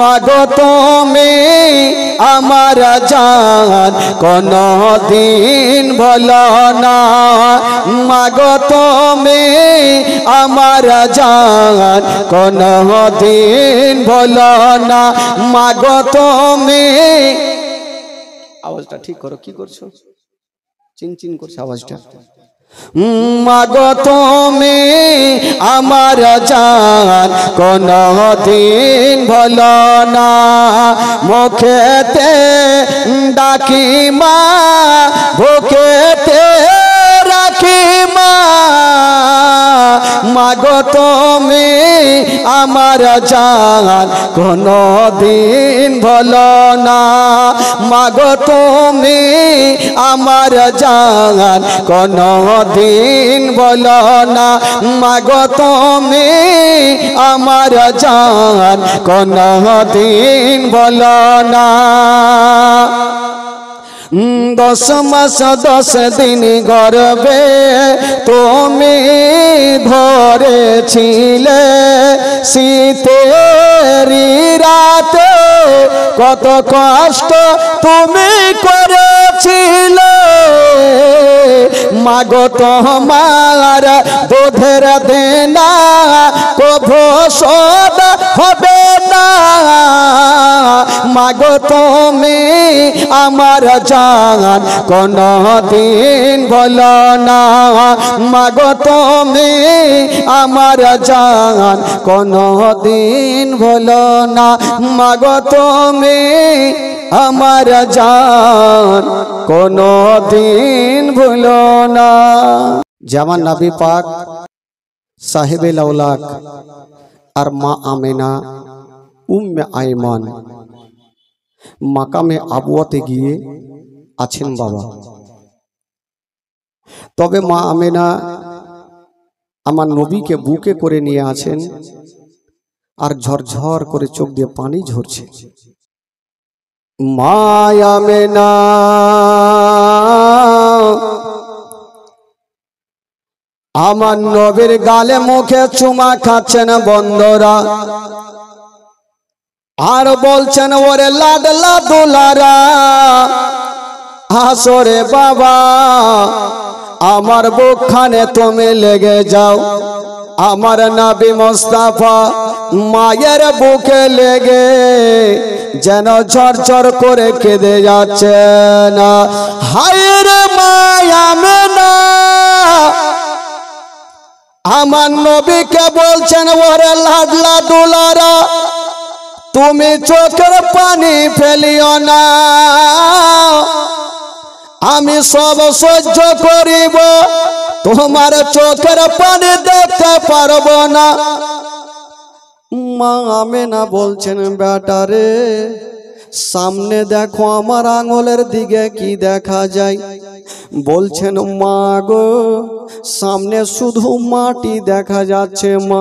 মাগো তুমি আমার জান কোনো দিন ভুলো না, মাগো তুমি আমার জান কোনো দিন ভুলো না, মাগো তুমি। আওয়াজটা ঠিক করো, কি করছো? চিনচিন করছে আওয়াজটা। মাগো তুমি আমার জান কোনো দিন ভুলো না, মুখেতে ডাকি মা বুকেতে রাখি মা, মাগো তুমি আমার জান কোনো দিন ভুলো না, মাগো তুমি আমার জান কোনো দিন ভুলো না, মাগো তুমি আমার জান কোনো দিন ভুলো না। 10 মাস 10 দিন গর্ভে তুমি ধরেছিলে, শীতের রাতে কত কষ্ট তুমি করেছিলে, মাগো তোমার দুধের দেনা কভু শোধ হবে না, মাগো তুমি আমার জান কোনো দিন ভুলো না, মাগো তুমি আমার জান কোনো দিন ভুলো না, মাগো তুমি আমার জান কোনো দিন ভুলো না। যেমন নবী পাক সাহেবে লাউলাক আর মা আমেনা উম্মে আইমান মাকামে আবুয়াতে গিয়ে আছেন বাবা। তবে মা আমেনা আমার নবীকে বুকে করে নিয়ে আছেন আর ঝরঝর করে চোখ দিয়ে পানি ঝরছে। মা আমেনা আমার নবীর গালে মুখে চুমা খাচ্ছেন বন্ধুরা, আর বলছেন ওরে লাডলা দুলারা আসরে বাবা, আমার বুকখানে তুমি লেগে যাও, আমার নবী মুস্তাফা মায়ের বুকে লেগে যেন ঝরঝর করে কেঁদে যাচ্ছে না। হায় রে মায়া আমেনা আমার নবীকে বলছেন ওরে লাডলা দুলারা তুমি চোখের পানি ফেলিও না, আমি সব সহ্য করিব, তোমার চোখের পানি দেখতে পারবো না। মা আমেনা বলছেন বেটা রে সামনে দেখো আমার আঙুলের দিকে কি দেখা যায়, বলছেন মা গো সামনে শুধু মাটি দেখা যাচ্ছে মা।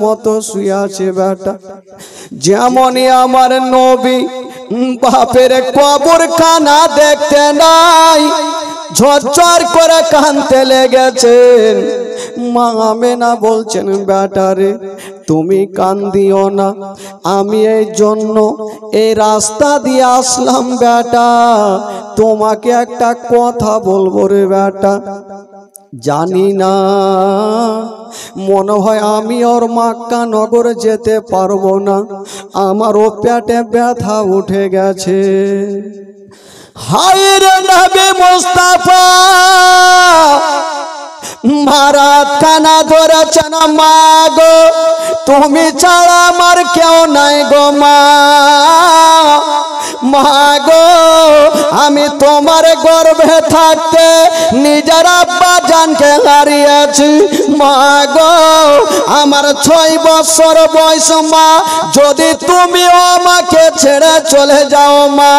মতো শুয়ে আছে বেটা, যেমনই আমার নবী বাপের কবরখানা দেখতে নাই ঝরঝর করে কাঁদতে লেগেছেন। মা আমেনা বলছেন বেটা রে তুমি কান্দিও না, আমি এই জন্য এই রাস্তা দিয়ে আসলাম বেটা, তোমাকে একটা কথা বলবো রে বেটা, জানি না মনে হয় আমি ওর মক্কা নগর যেতে পারবো না, আমারও পেটে ব্যথা উঠে গেছে। হায় রে নবী মুস্তাফা মারাত খানা ধরেছেন মা গো, তুমি ছাড়া আমার কেউ নাই গো মা, মা গো আমি তোমার গর্ভে থাকতে নিজের আব্বা জানকে হারিয়েছি, মা গো আমার 6 বছর বয়স মা, যদি তুমি আমাকে ছেড়ে চলে যাও মা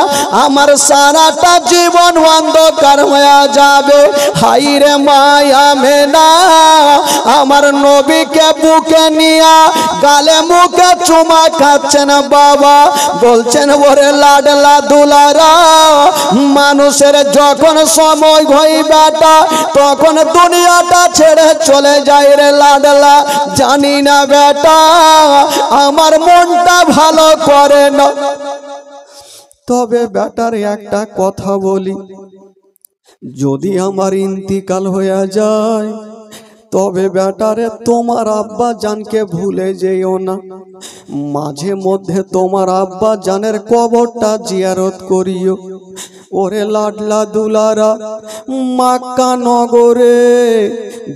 আমার সারাটা জীবন অন্ধকার হয়ে যাবে। হায় রে মা আমেনা আমার নবীকে বুকে নিয়া গালে মুখে চুমা খাচ্ছেন বাবা, বলছেন ওরে লাডলা দুলারা মানুষের যখন সময় হয় বেটা তখন দুনিয়াটা ছেড়ে চলে যায় রে লাডলা। জানি না বেটা আমার মনটা ভালো করে না, তবে বেটার একটা কথা বলি, যদি আমার ইন্তিকাল হয়ে যায় তবে বেটারে তোমার আব্বা জানকে ভুলে যেও না। মাঝে মধ্যে তোমার আব্বা জানের কবরটা জিয়ারত করিও। ওরে লাডলা দুলারা, মক্কা নগরে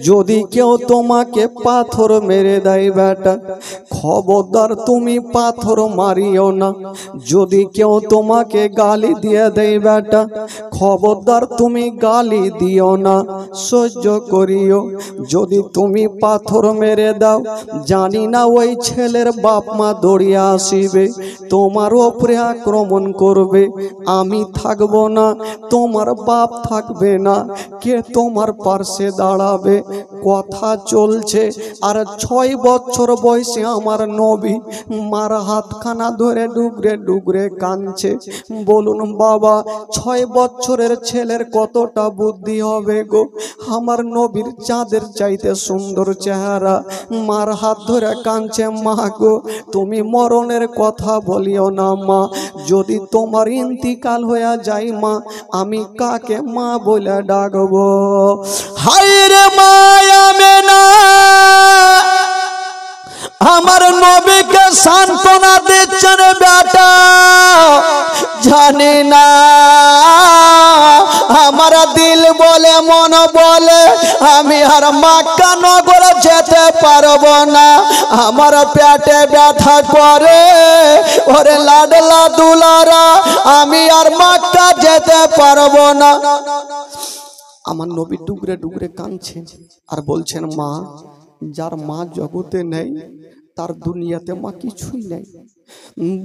যদি কেউ তোমাকে পাথর মেরে দেয় বেটা, খবরদার তুমি পাথর মারিও না। যদি কেউ তোমাকে গালি দিয়ে দেয় বেটা, খবরদার তুমি গালি দিও না, সহ্য করিও। যদি তুমি পাথর মেরে দাও, জানি না ওই ছেলের বাপ মা দৌড়িয়ে আসিবে, তোমার উপরে আক্রমণ করবে। আমি থাকবো না, তোমার বাপ থাকবে না, কে তোমার পাশে দাঁড়াবে? কথা চলছে আর 6 বছর বয়সে আমার নবী মার হাতখানা ধরে ডুগরে ডুগরে কাঁদছে। বলুন বাবা, 6 বছরের ছেলের কতটা বুদ্ধি হবে গো? আমার নবীর চাঁদের চাইতে সুন্দর চেহারা, মার হাত ধরে কাঁদছে। মা গো, তুমি মরণের কথা বলিও না মা, যদি তোমার ইন্তিকাল হয়ে যায় মা, আমি কাকে মা বলে ডাকবো? হায় রে মায়া মেনা, আমার নবীকে সান্ত্বনা দিচ্ছেন বেটা। জানি না আমার দিল বলে মন বলে আমি আর মক্কা নগরে যেতে পারবো না, আমার পেটে ব্যথা করে। ওরে লাডলা দুলারা, আমি আর মক্কা যেতে পারবো না। আমার নবী ডুগরে ডুগরে কাঁদছেন আর বলছেন, মা, যার মা জগতে নেই তার দুনিয়াতে মা কিছুই নেই।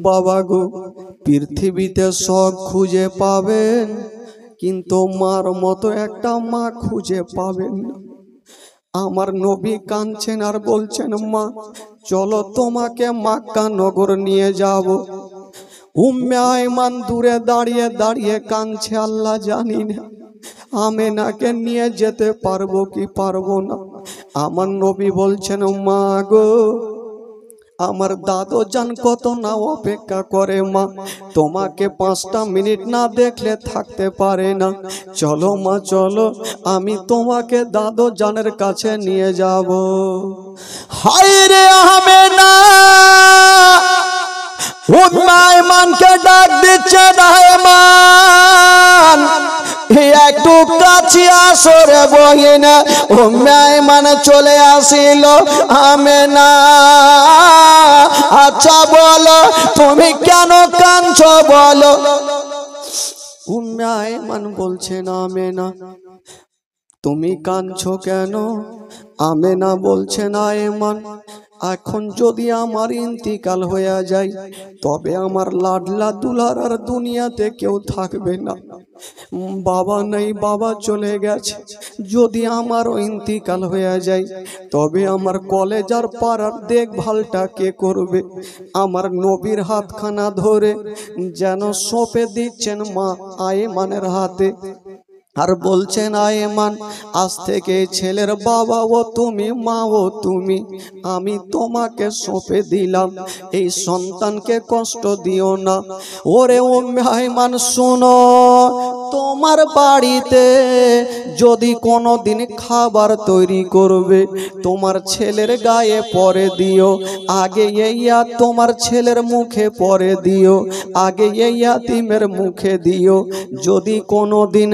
বাবা গো, পৃথিবীতে সব খুঁজে পাবেন কিন্তু মার মতো একটা মা খুঁজে পাবেন না। আমার নবী কাঁদছেন আর বলছেন, মা চলো তোমাকে মক্কা নগর নিয়ে যাব। উম্মে আয়মান দূরে দাঁড়িয়ে দাঁড়িয়ে কাঁদছে, আল্লাহ জানি না আমেনাকে নিয়ে যেতে পারবো কি পারবো না। আমার নবী বলছেন, মা গো, আমার দাদু জান কত না অপেক্ষা করে মা, তোমাকে 5টা মিনিট না দেখলে থাকতে পারে না। চলো মা চলো, আমি তোমাকে দাদু জানের কাছে নিয়ে যাব। হায় রে আমেনা, উম্মে আয়মানকে ডাক দিচ্ছে, আয়মান একটু কাছে আসো রে বহিন। উম্মে আয়মান চলে আসিল। আমেনা, আচ্ছা বলো তুমি কেন কাঁদছো বলো। উম্মে আয়মান বলছেন, আমেনা তুমি কাঁদছো কেন? আমেনা বলছেন, আয়মান এখন যদি আমার ইন্তিকাল হয়ে যায় তবে আমার লাডলা দুলার আর দুনিয়াতে কেউ থাকবে না। বাবা নেই, বাবা চলে গেছে। যদি আমারও ইন্তিকাল হয়ে যায় তবে আমার কলেজার পাড়ার দেখভালটা কে করবে? আমার নবীর হাতখানা ধরে যেন সঁপে দিচ্ছেন মা আয়মানের হাতে আর বলছেন, আয়মান আজ থেকে ছেলের বাবা ও তুমি, মা ও তুমি, আমি তোমাকে সঁপে দিলাম, এই সন্তানকে কষ্ট দিও না। ওরে উম্মে আয়মান শোনো, তোমার বাড়িতে যদি কোনোদিন খাবার তৈরি করবে তোমার ছেলের গায়ে পরে দিও, আগে এইয়া তোমার ছেলের মুখে পরে দিও, আগে এই ইয়াতিমের মুখে দিও। যদি কোনোদিন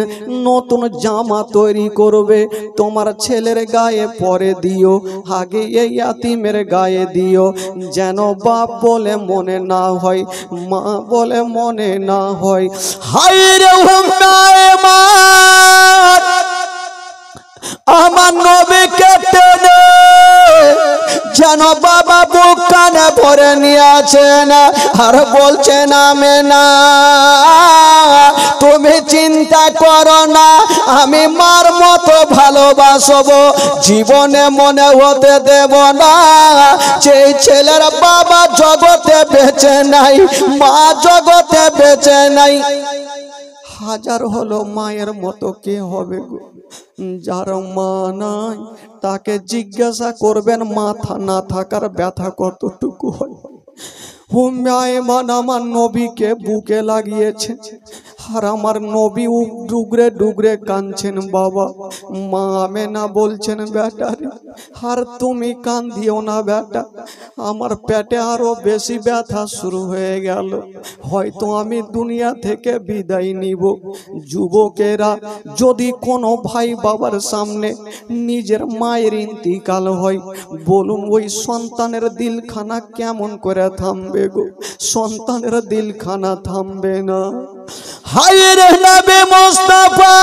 নতুন জামা তৈরি করবে তোমার ছেলের গায়ে পরে দিও, আগে এই ইয়াতিমের গায়ে দিও, যেন বাপ বলে মনে না হয়, মা বলে মনে না হয়। হায় রে উম্মে আয়মান, আমার নবীকে টেনে যেন বাবা বুক কানে ভরে নিয়েছেন আর বলছেন, আমেনা তুমি চিন্তা করো না, আমি মার মতো ভালোবাসবো, জীবনে মনে হতে দেব না যে ছেলের বাবা জগতে বেঁচে নাই, মা জগতে বেঁচে নাই। হাজার হলো মায়ের মতো কে হবে গো? যার মা নাই তাকে জিজ্ঞাসা করবেন মাথা না থাকার ব্যথা কতটুকু হয়। হুম্মায়মান আমার নবীকে বুকে লাগিয়েছে, আর আমার নবী ডুগরে ডুগরে কাঁদছেন। বাবা মা আমেনা বলছেন বেটারে আর তুমি কান্দিও না বেটা, আমার পেটে আরো বেশি ব্যথা শুরু হয়ে গেল, হয়তো আমি দুনিয়া থেকে বিদায় নিব। যুবকেরা, যদি কোনো ভাই বাবার সামনে নিজের মায়ের ইন্তিকাল হয়, বলুন ওই সন্তানের দিলখানা কেমন করে থামবে গো? সন্তানের দিলখানা থামবে না। হায়রে নবী মুস্তাফা,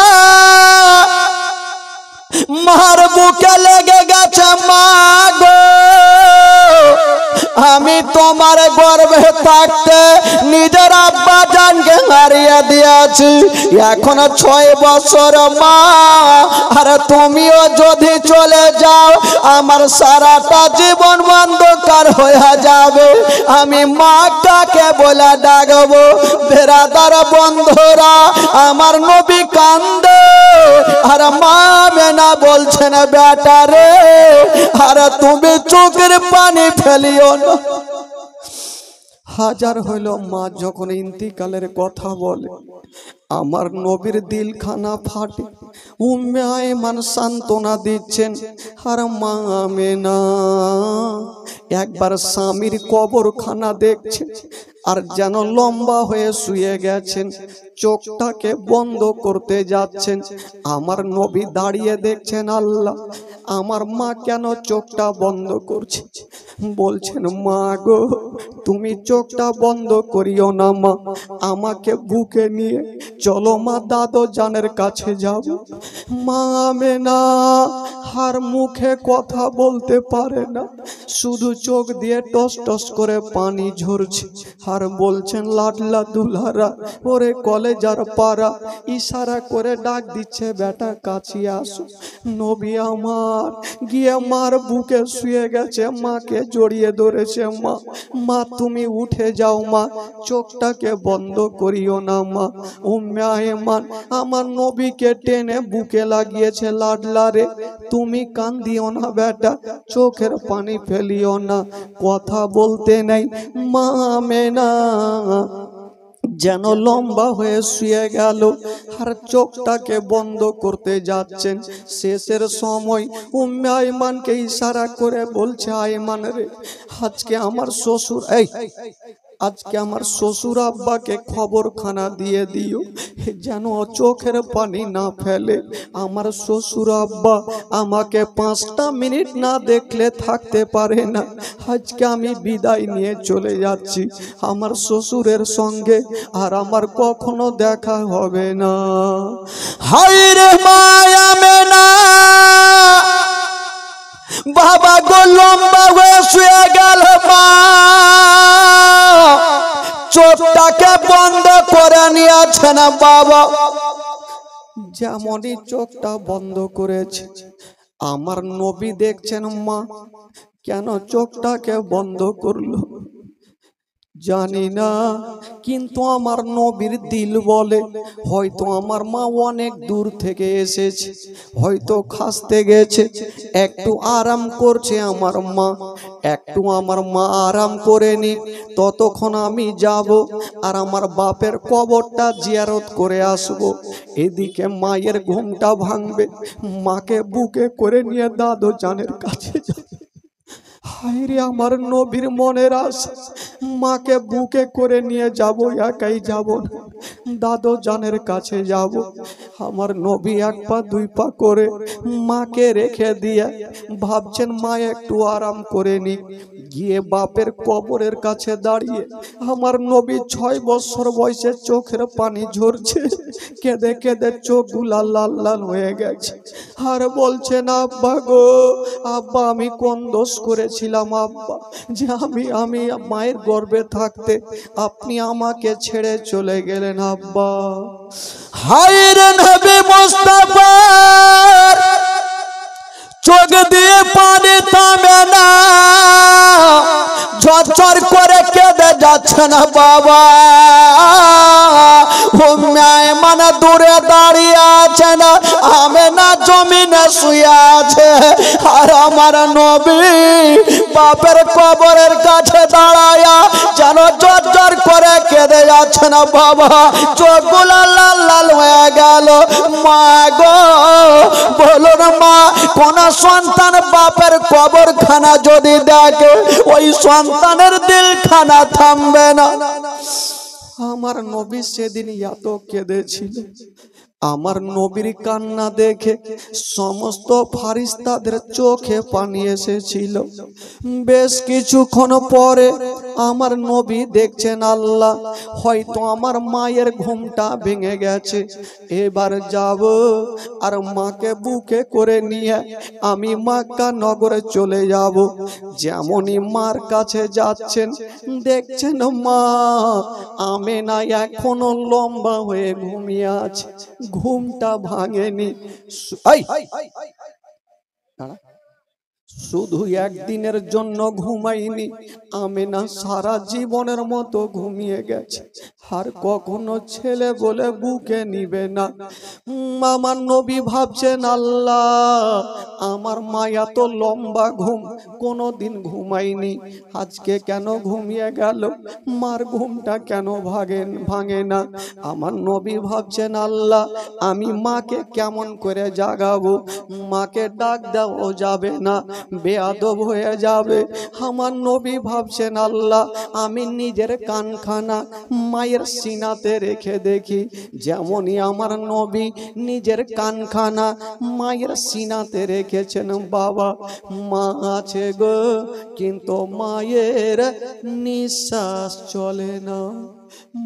মার বুকে লেগে গেছে মা গো, আমি তোমার গর্ভে থাকতে নিজের আব্বা জানকে হারিয়ে দিয়েছি, এখন 6 বছর মা, আর তুমিও যদি চলে যাও আমার সারাটা জীবন অন্ধকার হয়ে যাবে। আমি মা কাকে বলে ডাকবো? বেরাদার বন্ধুরা, আমার নবী কান্দে আর মা মেনা বলছেন বেটা রে, আর তুমি চোখের পানি ফেলিও না। হাজার হইল মা যখন ইন্তিকালের কথা বলে, আমার নবীর দিলখানা ফাটে। উম্মে আয়মান সান্ত্বনা দিচ্ছেন, আর মা আমেনা একবার স্বামীর কবরখানা দেখছেন, আর যেন লম্বা হয়ে শুয়ে গেছেন, চোখটাকে বন্ধ করতে যাচ্ছেন। আমার নবী দাঁড়িয়ে দেখছেন, আল্লাহ আমার মা কেন চোখটা বন্ধ করছে? বলছেন মা গো, তুমি চোখটা বন্ধ করিও না মা, আমাকে বুকে নিয়ে চলো মা দাদো জানের কাছে যাব। মা আমেনা আর মুখে কথা বলতে পারে না, শুধু চোখ দিয়ে টস টস করে পানি ঝরছে, আর বলছেন লাডলা দুলারা, ওরে কলেজার পাড়া, ইশারা করে ডাক দিচ্ছে বেটা কাছে আসো। নবী আমার গিয়ে মার বুকে শুয়ে গেছে, মাকে জড়িয়ে ধরেছে। মা মা তুমি উঠে যাও মা, চোখটাকে বন্ধ করিও না মা। উম্মে আয়মান আমার নবীকে টেনে বুকে লাগিয়েছে, লাডলা রে তুমি কান্দিও না বেটা, চোখের পানি ফেলিও না, কথা বলতে নাই। মা আমেনা যেন লম্বা হয়ে শুয়ে গেল, আর চোখটাকে বন্ধ করতে যাচ্ছেন। শেষের সময় উম্মে আয়মানকে ইশারা করে বলছে, আয়মান রে আজকে আমার শ্বশুর আজকে আমার শ্বশুর আব্বাকে খবরখানা দিয়ে দিও, যেন চোখের পানি না ফেলে। আমার শ্বশুর আব্বা আমাকে 5টা মিনিট না দেখলে থাকতে পারে না, আজকে আমি বিদায় নিয়ে চলে যাচ্ছি আমার শ্বশুরের সঙ্গে, আর আমার কখনো দেখা হবে না। হায়রে মায়া মেনা, বাবা গো লম্বা হয়ে শুয়ে গেল মা, চোখটাকে বন্ধ করে নিয়েছেন বাবা। যেমনই চোখটা বন্ধ করেছে, আমার নবী দেখছেন মা কেন চোখটাকে বন্ধ করলো জানি না, কিন্তু আমার নবীর দিল বলে হয়তো আমার মা অনেক দূর থেকে এসেছে, হয়তো খাসতে গেছে, একটু আরাম করছে আমার মা, একটু আমার মা আরাম করে নি, ততক্ষণ আমি যাব আর আমার বাপের কবরটা জিয়ারত করে আসব। এদিকে মায়ের ঘুমটা ভাঙবে, মাকে বুকে করে নিয়ে দাদু জানের কাছে যাব। হায়রে আমার নবীর মনের আশা, মাকে বুকে করে নিয়ে যাব, একাই যাব না, দাদু জানের কাছে যাব। আমার নবী 1 পা 2 পা করে মাকে রেখে দিয়ে ভাবছেন মা একটু আরাম করে নি। গিয়ে বাপের কবরের কাছে দাঁড়িয়ে আমার নবী 6 বছর বয়সে চোখের পানি ঝরছে, কেঁদে কেঁদে চোখগুলা লাল লাল হয়ে গেছে, আর বলছেন আব্বা গো, আব্বা আমি কোন দোষ করেছিলাম আব্বা, যে আমি মায়ের গর্ভে থাকতে আপনি আমাকে ছেড়ে চলে গেলেন আব্বা। হায়রে নবী মুস্তাফা, চোখ দিয়ে পানি থামে না, ঝরঝর করে কেঁদে যাচ্ছে না বাবা। উম্মে আয়মান জমিনে শুয়ে আছে আর আমার নবী বাপের কবরের কাছে দাঁড়ায়া যেন জর্জর করে কেঁদে যাচ্ছে না বাবা, চোখগুলো লাল লাল হয়ে গেল। মা গো বলুন মা, কোন সন্তান বাপের কবরখানা যদি দেখে ওই সন্তানের দিলখানা থামবে না। আমার নবী সেদিন এত কেঁদেছিল, আমার নবীর কান্না দেখে সমস্ত ফারিস্তাদের চোখে পানি এসেছিল। বেশ কিছুক্ষণ পরে আমার নবী দেখছেন আল্লাহ হয়তো আমার মায়ের ঘুমটা ভেঙে গেছে, এবার যাব আর মাকে বুকে করে নিয়ে আমি মক্কা নগরে চলে যাব। যেমনই মার কাছে যাচ্ছেন দেখছেন মা আমেনা এখনো লম্বা হয়ে ঘুমিয়ে আছে, ঘুমটা ভাঙেনি। শুধু একদিনের জন্য ঘুমাইনি, আমেনা সারা জীবনের মতো ঘুমিয়ে গেছে, আর কখনো ছেলে বলে বুকে নিবে না। আমার নবী ভাবছেন আল্লাহ আমার মায়া তো লম্বা ঘুম কোনোদিন ঘুমাইনি, আজকে কেন ঘুমিয়ে গেল, মার ঘুমটা কেন ভাঙে না। আমার নবী ভাবছেন আল্লাহ আমি মাকে কেমন করে জাগাবো, মাকে ডাক দেওয়া যাবে না, বেয়াদব হয়ে যাবে। আমার নবী ভাবছেন আল্লাহ আমি নিজের কানখানা মায়ের সিনাতে রেখে দেখি। যেমনই আমার নবী নিজের কানখানা মায়ের সিনাতে রেখেছেন বাবা, মা আছে গো কিন্তু মায়ের নিঃশ্বাস চলে না,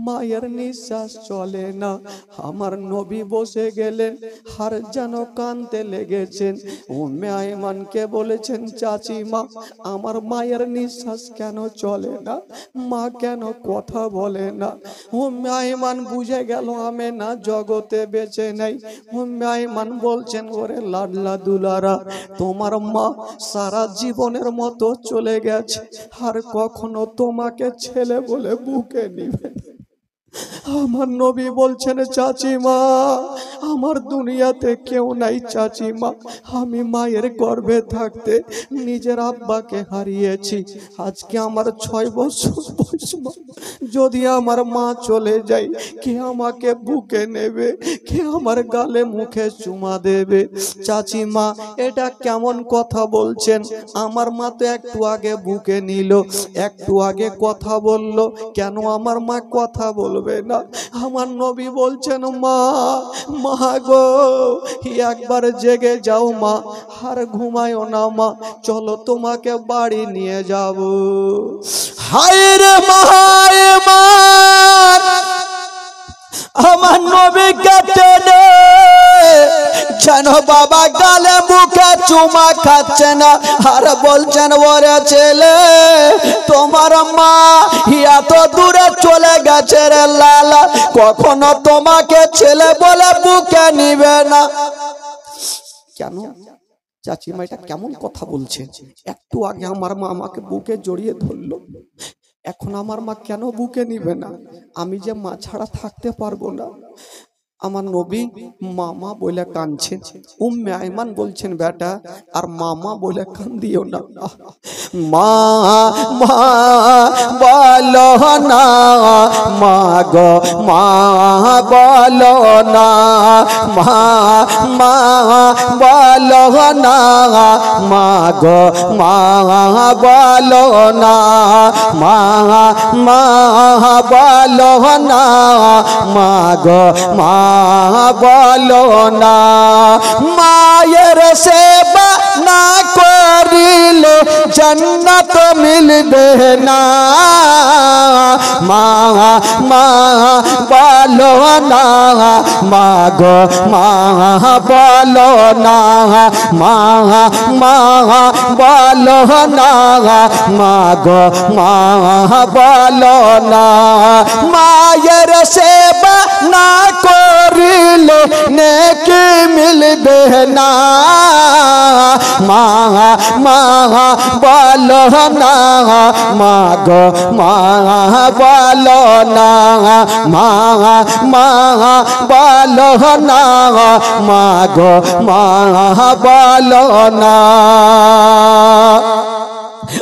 মায়ের নিঃশ্বাস চলে না। আমার নবী বসে গেলেন আর যেন কানতে লেগেছেন। উম্মে আয়মানকে বলেছেন চাচি মা আমার মায়ের নিঃশ্বাস কেন চলে না, মা কেন কথা বলে না। উম্মে আয়মান বুঝে গেল আমেনা জগতে বেঁচে নেই। উম্মে আয়মান বলছেন ওরে লাডলা দুলারা তোমার মা সারা জীবনের মতো চলে গেছে, আর কখনো তোমাকে ছেলে বলে বুকে নিবে। আমার নবী বলছেন চাচিমা আমার দুনিয়াতে কেউ নাই চাচিমা, আমি মায়ের গর্ভে থাকতে নিজের আব্বাকে হারিয়েছি, আজকে আমার 6 বছর বয়স। যদি আমার মা চলে যায় কে আমাকে বুকে নেবে, কে আমার গালে মুখে চুমা দেবে। চাচিমা এটা কেমন কথা বলছেন, আমার মা তো একটু আগে বুকে নিল, একটু আগে কথা বলল, কেন আমার মা কথা বলবে না। আমার নবী বলছেন মা মা গো একবার জেগে যাও মা, আর ঘুমায়ও না মা, চলো তোমাকে বাড়ি নিয়ে যাব। হায় রে মা আমার নবীকে টেনে যেন বাবা গালে মুখে চুমা খাচ্ছে না, আর বলছেন ওরে ছেলে তোমার মা এত দূরে চলে গেছে রে লালা, কখনো তোমাকে ছেলে বলে বুকে নিবে না। কেন চাচিমা এটা কেমন কথা বলছে, একটু আগে আমার মা আমাকে বুকে জড়িয়ে ধরলো, এখন আমার মা কেন বুকে নিবে না, আমি যে মা ছাড়া থাকতে পারবো না। আমার নবী মামা বলে কাঁদছেন। উম্মে আয়মান বলছেন বেটা আর মামা বলে কান্দিও না, মা মা বলো না মা গো মা বলো না, মা মা বলো না মা গো মা বলো না, মা মা বলো না মা গো মা বলো না। মায়ের সেবা না করিলে জান্নাত মিলবে না, মা মা বলো না মা গো মা বলো না, মা মা বলো না মা গো মা বলো না। মায়ের সেবা না করিলে নেকি মিলবে না, মা মা বলো না মা গো মা বলো না মা মা বলো না মা গো মা বলো না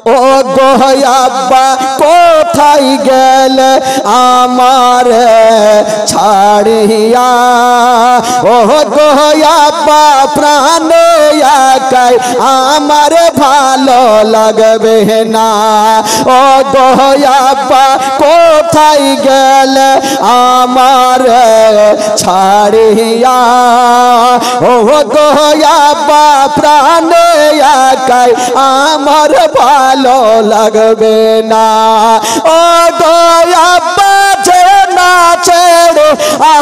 ও গো আব্বা কোথায় গেলে আমার ছাড়িয়া ও গো আব্বা প্রাণে একাই আমার ভালো লাগবে না ও গো আব্বা কোথায় গেলে আমার ছাড়িয়া ও গো আব্বা প্রাণে একাই আমার ভালো লাগবে না ও গো আব্বা যে না ছেড়ে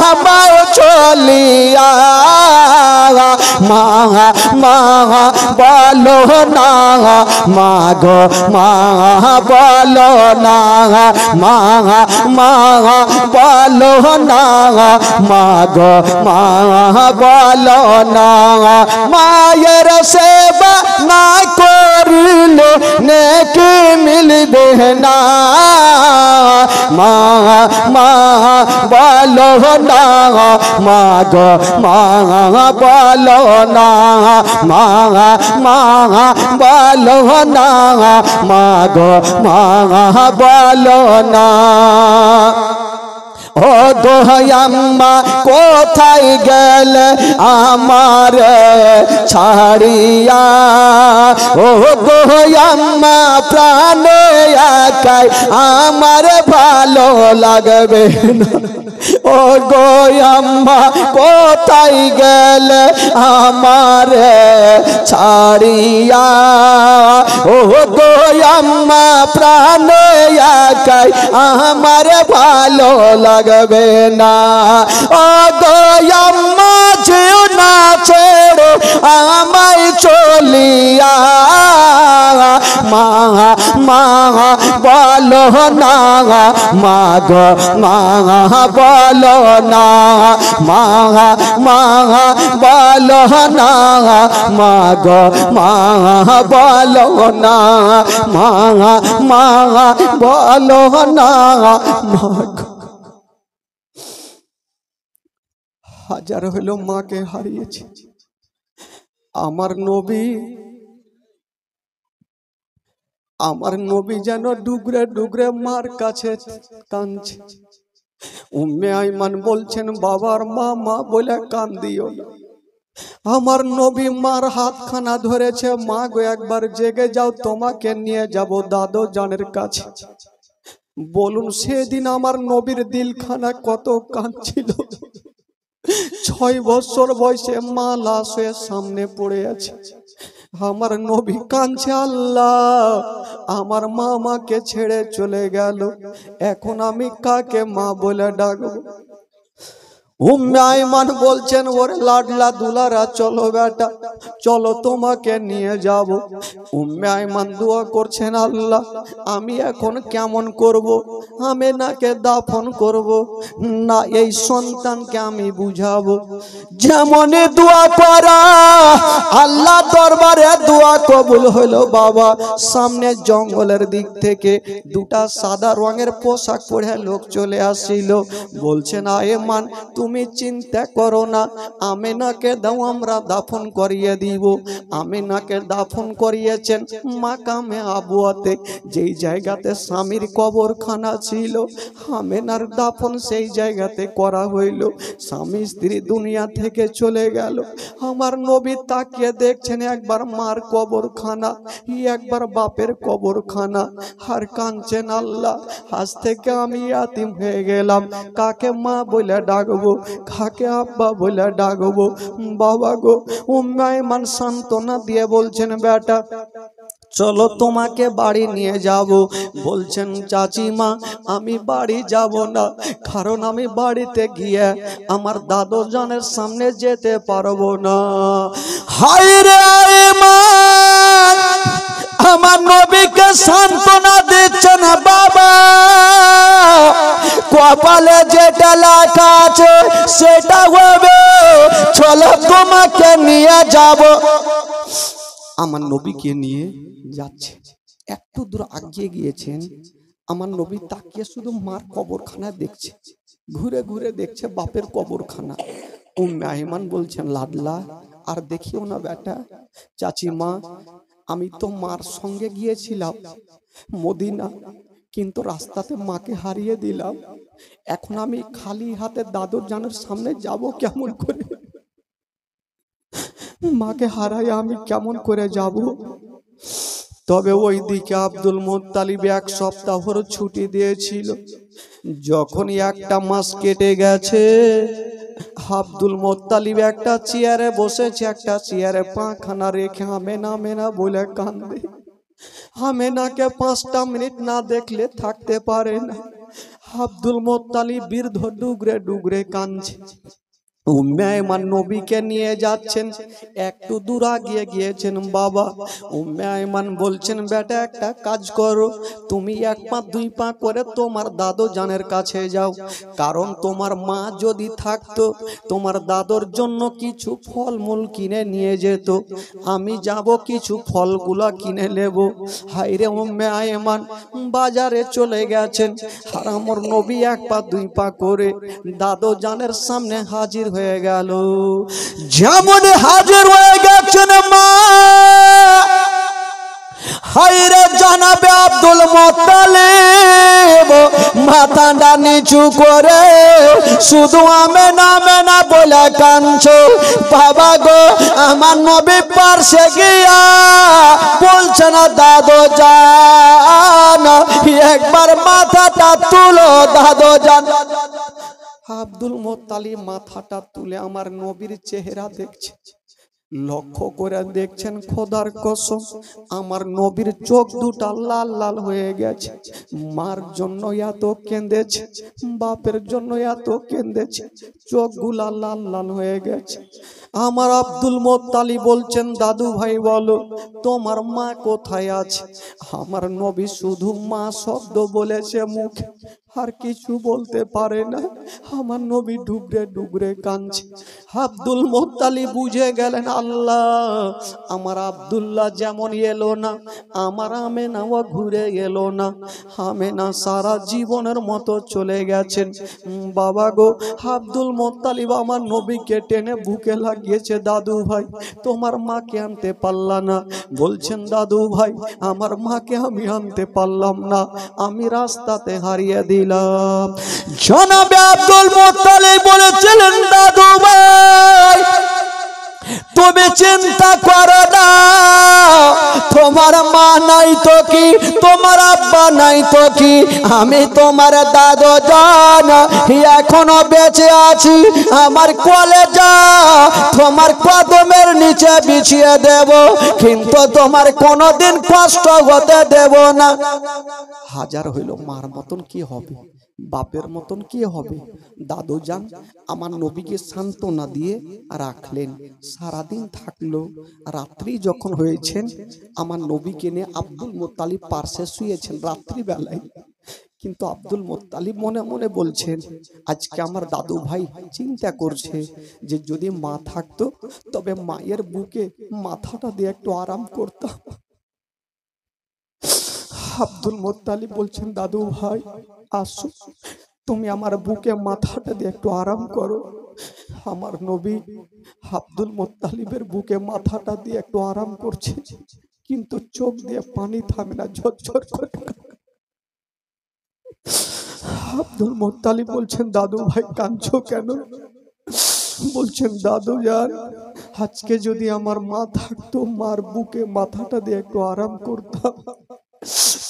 আমার চলিয়া মা মা বলো না মা গো মা বলো না মা মা বলো না মা গো মা বলো না মায়ের সেবা না করিলে নেকি মিলবে না মা মা বলো না মা গো মা বলো না মা মা বলো না মা গো মা বলো না ও গো আম্মা কোথায় গেলে আমার ছাড়িয়া ও গো আম্মা প্রাণে একাই আমার ভালো লাগবে না ও গো আম্মা কোথায় গেলে আমার ছাড়িয়া ও গো আম্মা প্রাণে একাই আমার ভালো লাগবে না ও গো আম্মা যেও না ছেড়ে আমায় চলিয়া মা মা বলো না মা গো মা বলো না মা মা বলো না মা গো মা বলো না মা মা বলো না মা গো হাজার হলো মাকে হারিয়েছি আমার নবী যেন ডুগরে ডুগরে মার কাছে কাঁদছে উম্মে আইমান বলছেন বাবার মা মা বলে কান্দিও না আমার নবী মার হাতখানা ধরেছে মা গো একবার জেগে যাও তোমাকে নিয়ে যাব দাদু জানের কাছে বলুন সেদিন আমার নবীর দিলখানা কত কাঁদছিল 6 বছর বয়সে মা লাশ হয়ে সামনে পড়ে আছে আমার নবী কাঁদছে আল্লাহ আমার মা আমাকে ছেড়ে চলে গেল এখন আমি কাকে মা বলে ডাকবো উম্মে আইমান বলছেন ওরে লাডলা দুলারা চলো বেটা চলো তোমাকে নিয়ে যাব উম্মে আইমান দোয়া করছেন আল্লাহ আমি এখন কেমন করব আমেনাকে দাফন করব না এই সন্তানকে আমি বুঝাবো যেমনে দোয়া করা আল্লাহ দরবারে দোয়া কবুল হলো বাবা সামনে জঙ্গলের দিক থেকে দুটা সাদা রঙের পোশাক পরে লোক চলে আসছিল বলছেন আইমান তুমি চিন্তা করো না আমেনাকে দাও আমরা দাফন করিয়ে দিব আমেনাকে দাফন করিয়েছেন মাকামে আবুয়াতে যেই জায়গাতে স্বামীর কবরখানা ছিল আমেনার দাফন সেই জায়গাতে করা হইল স্বামী স্ত্রী দুনিয়া থেকে চলে গেল আমার নবী তাকিয়ে দেখছেন একবার মার কবরখানা একবার বাপের কবরখানা আর কাঁদছেন আল্লাহ আজ থেকে আমি ইয়াতিম হয়ে গেলাম কাকে মা বলে ডাকবো কাকে আব্বা বলে ডাকবো বাবা গো উম্মে আইমান সান্ত্বনা দিয়ে বলছেন বেটা চলো তোমাকে বাড়ি নিয়ে যাব বলছেন চাচিমা আমি বাড়ি যাব না কারণ আমি বাড়িতে গিয়ে আমার দাদু জানের সামনে যেতে পারবো না হায় রে আইমান আমার নবীকে সান্ত্বনা দিচ্ছেন বাবা কপালে যেটা লেখা আছে সেটা হবে চলো তোমাকে নিয়ে যাব আমার নবীকে নিয়ে যাচ্ছে। একটু দূর আগিয়ে গিয়েছেন, আমার নবী তাকিয়ে শুধু মার কবরখানা দেখছে, ঘুরে ঘুরে দেখছে বাপের কবরখানা। উম্মে আইমান বলছেন, লাডলা আর দেখিও না বেটা। চাচিমা, আমি তো মার সঙ্গে গিয়েছিলাম মদিনা, কিন্তু রাস্তাতে মাকে হারিয়ে দিলাম। এখন আমি খালি হাতে দাদুর জানের সামনে যাব কেমন করে? মাকে হারাই আমি কেমন করে যাব? তবে ওই দিকে আব্দুল মুত্তালিব 1 সপ্তাহর ছুটি দিয়েছিল। যখনই 1টা মাস কেটে গেছে, আব্দুল মুত্তালিব একটা চেয়ারে বসেছে, একটা চেয়ারে পাখানা রেখে আমেনা আমেনা বলে কান্দে। আমেনাকে 5টা মিনিট না দেখলে থাকতে পারে না। আব্দুল মুত্তালিব বৃদ্ধ ডুগরে ডুগরে কাঁদছে। উম্মে আইমান নবীকে নিয়ে যাচ্ছেন, একটু দূর আগিয়ে গিয়েছেন বাবা। উম্মে আইমান বলছেন, বেটা একটা কাজ করো, তুমি 1 পা 2 পা করে তোমার দাদু জানের কাছে যাও। কারণ তোমার মা যদি থাকতো, তোমার দাদুর জন্য কিছু ফলমূল কিনে নিয়ে যেত। আমি যাব কিছু ফলগুলা কিনে নেব। হায়রে উম্মে আইমান বাজারে চলে গেছেন, আর আমার নবী 1 পা 2 পা করে দাদু জানের সামনে হাজির হয়ে গেল। যেমন হাজির হয়ে গেছেন মা, হায়রে জানাবে আব্দুল মুত্তালিব মাথাটা নিচু করে শুধু আমেনা আমেনা বলে কাঁদছো। বাবা গো, আমার নবী পাশে গিয়া বলছে না, দাদু জান একবার মাথাটা তুলো দাদু জান। আব্দুল মুত্তালিব মাথাটা তুলে আমার নবীর চেহারা দেখছে। লক্ষ্য করে দেখছেন, খোদার কসম আমার নবীর চোখ দুটা লাল লাল হয়ে গেছে। মার জন্য এত কেঁদেছে, বাপের জন্য এত কেঁদেছে, চোখগুলা লাল লাল হয়ে গেছে। আমার আব্দুল মুত্তালিব বলছেন, দাদু ভাই বলো তোমার মা কোথায় আছে? আমার নবী শুধু মা শব্দ বলেছে মুখে, আর কিছু বলতে পারে না। আমার নবী ডুবরে ডুবরে কাঁদছে। আব্দুল মুত্তালিব বুঝে গেলেন, আল্লাহ আমার আব্দুল্লাহ যেমন এলো না, আমার আমেনাও ঘুরে এলো না। আমেনা সারা জীবনের মতো চলে গেছেন। বাবা গো, আব্দুল মুত্তালিব আমার নবীকে টেনে বুকে লাগিয়েছে, দাদু ভাই তোমার মাকে আনতে পারলা না? বলছেন, দাদু ভাই আমার মাকে আমি আনতে পারলাম না, আমি রাস্তাতে হারিয়ে দিলাম। জনাবে আব্দুল মুত্তালিব বলেছিলেন, দাদু ভাই তুমি চিন্তা করো না, তোমার মা নাই তো কি, তোমার আব্বা নাই তো কি, আমি তোমার দাদু জান এখনো বেঁচে আছি। আমার কলেজা তোমার কদমের নিচে বিছিয়ে দেব, কিন্তু তোমার কোনোদিন কষ্ট হতে দেব না। হাজার হইল মার মতন কি হবে, বাপের মতন কি হবে? দাদু জান আমার নবীকে সান্ত্বনা দিয়ে রাখলেন, সারাদিন থাকলো। রাত্রি যখন হয়েছেন, আমার নবীকে নিয়ে আব্দুল মুত্তালিব পার্শ্বে শুয়েছেন রাত্রিবেলায়। কিন্তু আব্দুল মুত্তালিব মনে মনে বলছেন, আজকে আমার দাদু ভাই চিন্তা করছে যে যদি মা থাকতো তবে মায়ের বুকে মাথাটা দিয়ে একটু আরাম করতাম। আব্দুল মুত্তালিব বলছেন, দাদু ভাই আসো, তুমি আমার বুকে মাথাটা দিয়ে একটু আরাম করো। আমার নবী আব্দুল মুত্তালিবের বুকে মাথাটা দিয়ে একটু আরাম করছে, কিন্তু চোখ দিয়ে পানি থামে না, ঝরঝর করে। আব্দুল মুত্তালিব বলছেন, দাদু ভাই কাঁদছো কেন? বলছেন, দাদু জান আজকে যদি আমার মা থাকতো, মার বুকে মাথাটা দিয়ে একটু আরাম করতাম।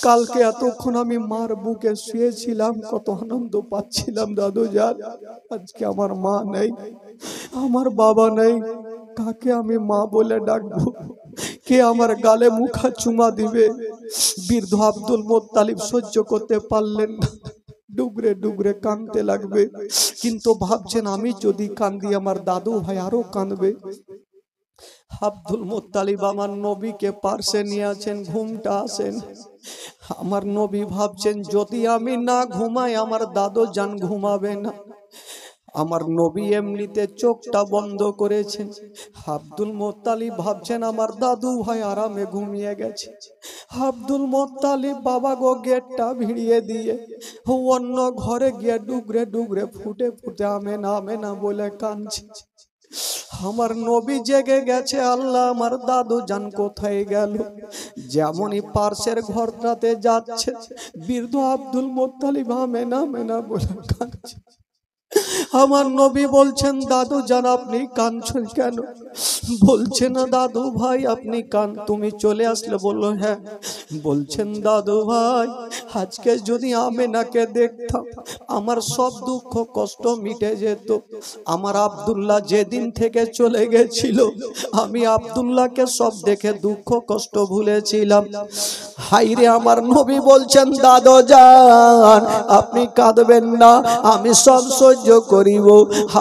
কালকে এতক্ষণ আমি মার বুকে শুয়েছিলাম, কত আনন্দ পাচ্ছিলাম দাদু জান। আজকে আমার মা নেই, আমার বাবা নেই, কাকে আমি মা বলে ডাকবো? কে আমার গালে মুখা চুমা দিবে? বৃদ্ধ আব্দুল মুত্তালিব সহ্য করতে পারলেন না, ডুগরে ডুগরে কাঁদতে লাগবে। কিন্তু ভাবছেন, আমি যদি কাঁদি আমার দাদু ভাই আরো কাঁদবে। আব্দুল মুত্তালিব আমার নবীকে পার্শ্বে নিয়ে আছেন, ঘুমটা আসেন। আমার নবী ভাবছেন, যদি আমি না ঘুমাই আমার দাদু জান ঘুমাবে না। আমার নবী এমনিতে চোখটা বন্ধ করেছেন। আব্দুল মোত্তালিব ভাবছেন আমার দাদু ভাই আরামে ঘুমিয়ে গেছে। আব্দুল মোত্তালিব বাবা গো গেটটা ভিড়িয়ে দিয়ে অন্য ঘরে গিয়ে ডুগরে ডুগরে ফুটে ফুটে আমেনা আমেনা বলে কাঁদছে। আমার নবী জেগে গেছে, আল্লাহ আমার দাদু জান কোথায় গেল। যেমনই পার্শ্বের ঘরটাতে যাচ্ছে বৃদ্ধ আব্দুল মোত্তালিব আমেনা আমেনা বলে কাঁদছে। আমার নবী বলছেন দাদু জান আপনি কাঁদছেন কেন? বলছেন দাদু ভাই আপনি তুমি চলে আসলে? বললো হ্যাঁ। বলছেন দাদু ভাই আজকে যদি আমেনাকে দেখতাম আমার সব দুঃখ কষ্ট মিটে যেত। আমার আব্দুল্লাহ যেদিন থেকে চলে গেছিল আমি আব্দুল্লাহকে সব দেখে দুঃখ কষ্ট ভুলেছিলাম। হাইরে আমার নবী বলছেন দাদু জান আপনি কাঁদবেন না, আমি সব সহ্য করিব,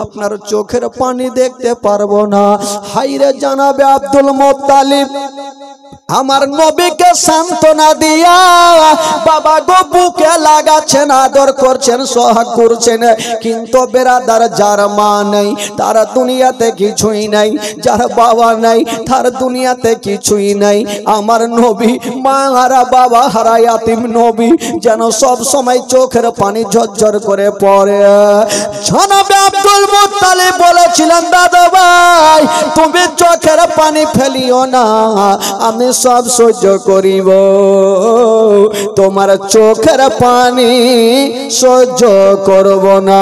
আপনার চোখের পানি দেখতে পারবো না। হাইরে জানাবে আব্দুল মোত্তালিব আমার নবীকে সান্ত্বনা দিয়া বাবা গো বুকে লাগাচ্ছেন, আদর করছেন, সোহাগ করছেন। কিন্তু বেরাদার যার মা নেই তার দুনিয়াতে কিছুই নাই, যার বাবা নাই তার দুনিয়াতে কিছুই নাই। আমার নবী মা হারা বাবা হারা ইয়াতিম নবী যেন সব সময় চোখের পানি ঝরঝর করে পড়ে। জনাবে আব্দুল মোত্তালিব বলেছিলেন দাদু ভাই তুমি চোখের পানি ফেলিও না, আমি সব সহ্য করিব, তোমার চোখের পানি সহ্য করব না।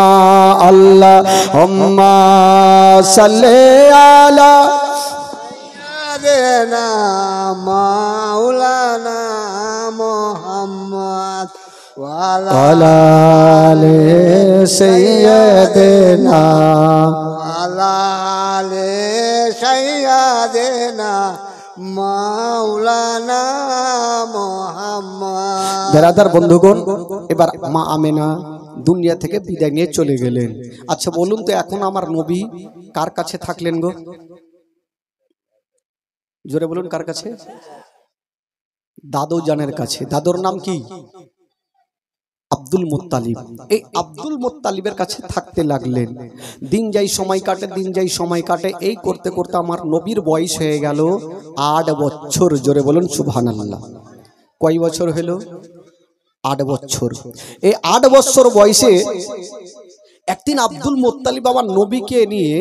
আল্লাহুম্মা সাল্লি আলা সাইয়্যিদিনা মাওলানা মুহাম্মদ ওয়া আলা আলি সাইয়্যিদিনা ওয়া আলি সাইয়্যিদিনা মাওলানা মুহাম্মদ। বেরাদার বন্ধুগণ এবার মা আমেনা দুনিয়া থেকে বিদায় নিয়ে চলে গেলেন। আচ্ছা বলুন তো এখন আমার নবী কার কাছে থাকলেন গো? জোরে বলুন কার কাছে? দাদু জানের কাছে। দাদুর নাম কি? আব্দুল মোত্তালিব। এই আব্দুল মোত্তালিবের কাছে থাকতে লাগলেন। দিন যাই সময় কাটে, দিন যাই সময় কাটে, এই করতে করতে আমার নবীর বয়স হয়ে গেল 8 বছর। জোরে বলুন সুবহানাল্লাহ। কয় বছর হলো? 8 বছর। এই 8 বছর বয়সে একদিন আব্দুল মোত্তালিব আমার নবীকে নিয়ে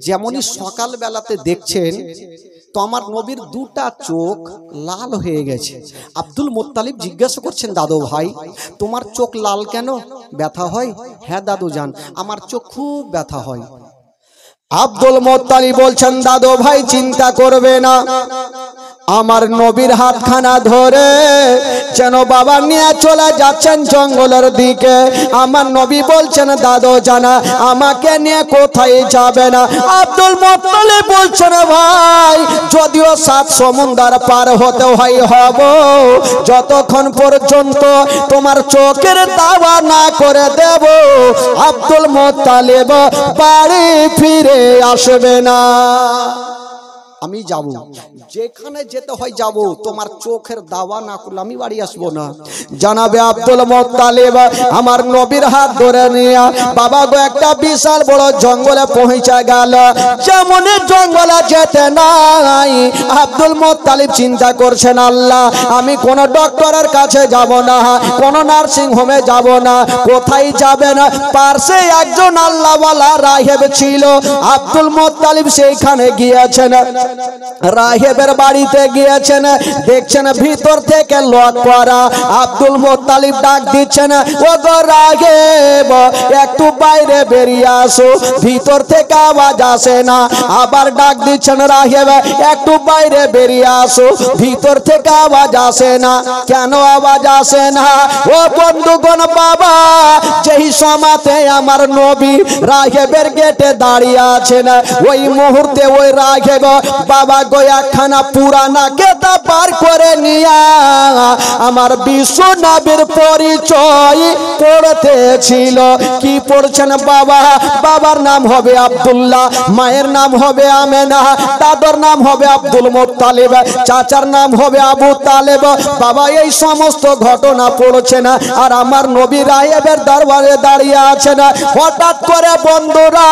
যেমনই সকাল বেলাতে দেখছেন তো আমার নবীর দুটা চোখ লাল হয়ে গেছে। আব্দুল মোত্তালিব জিজ্ঞাসা করছেন দাদু ভাই তোমার চোখ লাল কেন? ব্যথা হয়? হ্যাঁ দাদু জান আমার চোখ খুব ব্যথা হয়। আব্দুল মোত্তালিব বলছেন দাদু ভাই চিন্তা করবে না, আমার নবীর হাতখানা ধরে যেন বাবা নিয়ে চলে যাচ্ছেন জঙ্গলের দিকে। আমার নবী বলছেন দাদু জানা আমাকে নিয়ে কোথায় যাবে না। আব্দুল মোত্তালিব বলছেন ভাই যদিও 7 সমুদ্র পার হতে হয় হব, যতক্ষণ পর্যন্ত তোমার চোখের দাওয়া না করে দেব আব্দুল মোত্তালিব বাড়ি ফিরে আসবে না। আমি যাব, যেখানে যেতে হয় যাব, তোমার চোখের দাওয়া না করলে আমি বাড়ি আসবো না। জানাবে আব্দুল মোত্তালিব আমার নবীর হাত ধরে নিয়ে বাবা গো একটা বিশাল বড় জঙ্গলে পৌঁছে গেল। যেমন জঙ্গলে যেতে নাই আব্দুল মোত্তালিব চিন্তা করছেন আল্লাহ আমি কোন ডক্টরের কাছে যাব না, কোন নার্সিং হোমে যাব না, কোথায় যাবেন? পাশে একজন আল্লাহওয়ালা রাহেব ছিল, আব্দুল মোত্তালিব সেইখানে গিয়েছেন। রাহেবের বাড়িতে গিয়েছেন, দেখছেন ভিতর থেকে লক করা। আব্দুল মোত্তালিব ডাক দিচ্ছেন ও গো রাহেব একটু বাইরে বেরিয়ে আসো, ভিতর থেকে আওয়াজ আসে না। আবার ডাক দিচ্ছেন রাহেব একটু বাইরে বেরিয়ে আসো, ভিতর থেকে আওয়াজ আসে না। কেন আওয়াজ আসে না? ও বন্ধুগণ বাবা যেই সময়তে আমার নবী রাহেবের গেটে দাঁড়িয়ে আছেন ওই মুহূর্তে ওই রাহেব বাবা গো একখানা পুরানা কেতাব বার করে নিয়া আমার বিশ্ব নবীর পরিচয় পড়তেছিল। কি পড়ছেন বাবা? বাবার নাম হবে আব্দুল্লাহ, মায়ের নাম হবে আমেনা, দাদার নাম হবে আব্দুল মুত্তালিব, চাচার নাম হবে আবু তালেব। বাবা এই সমস্ত ঘটনা পড়ছেন আর আমার নবী রাহেবের দরবারে দাঁড়িয়ে আছেন। হঠাৎ করে বন্ধুরা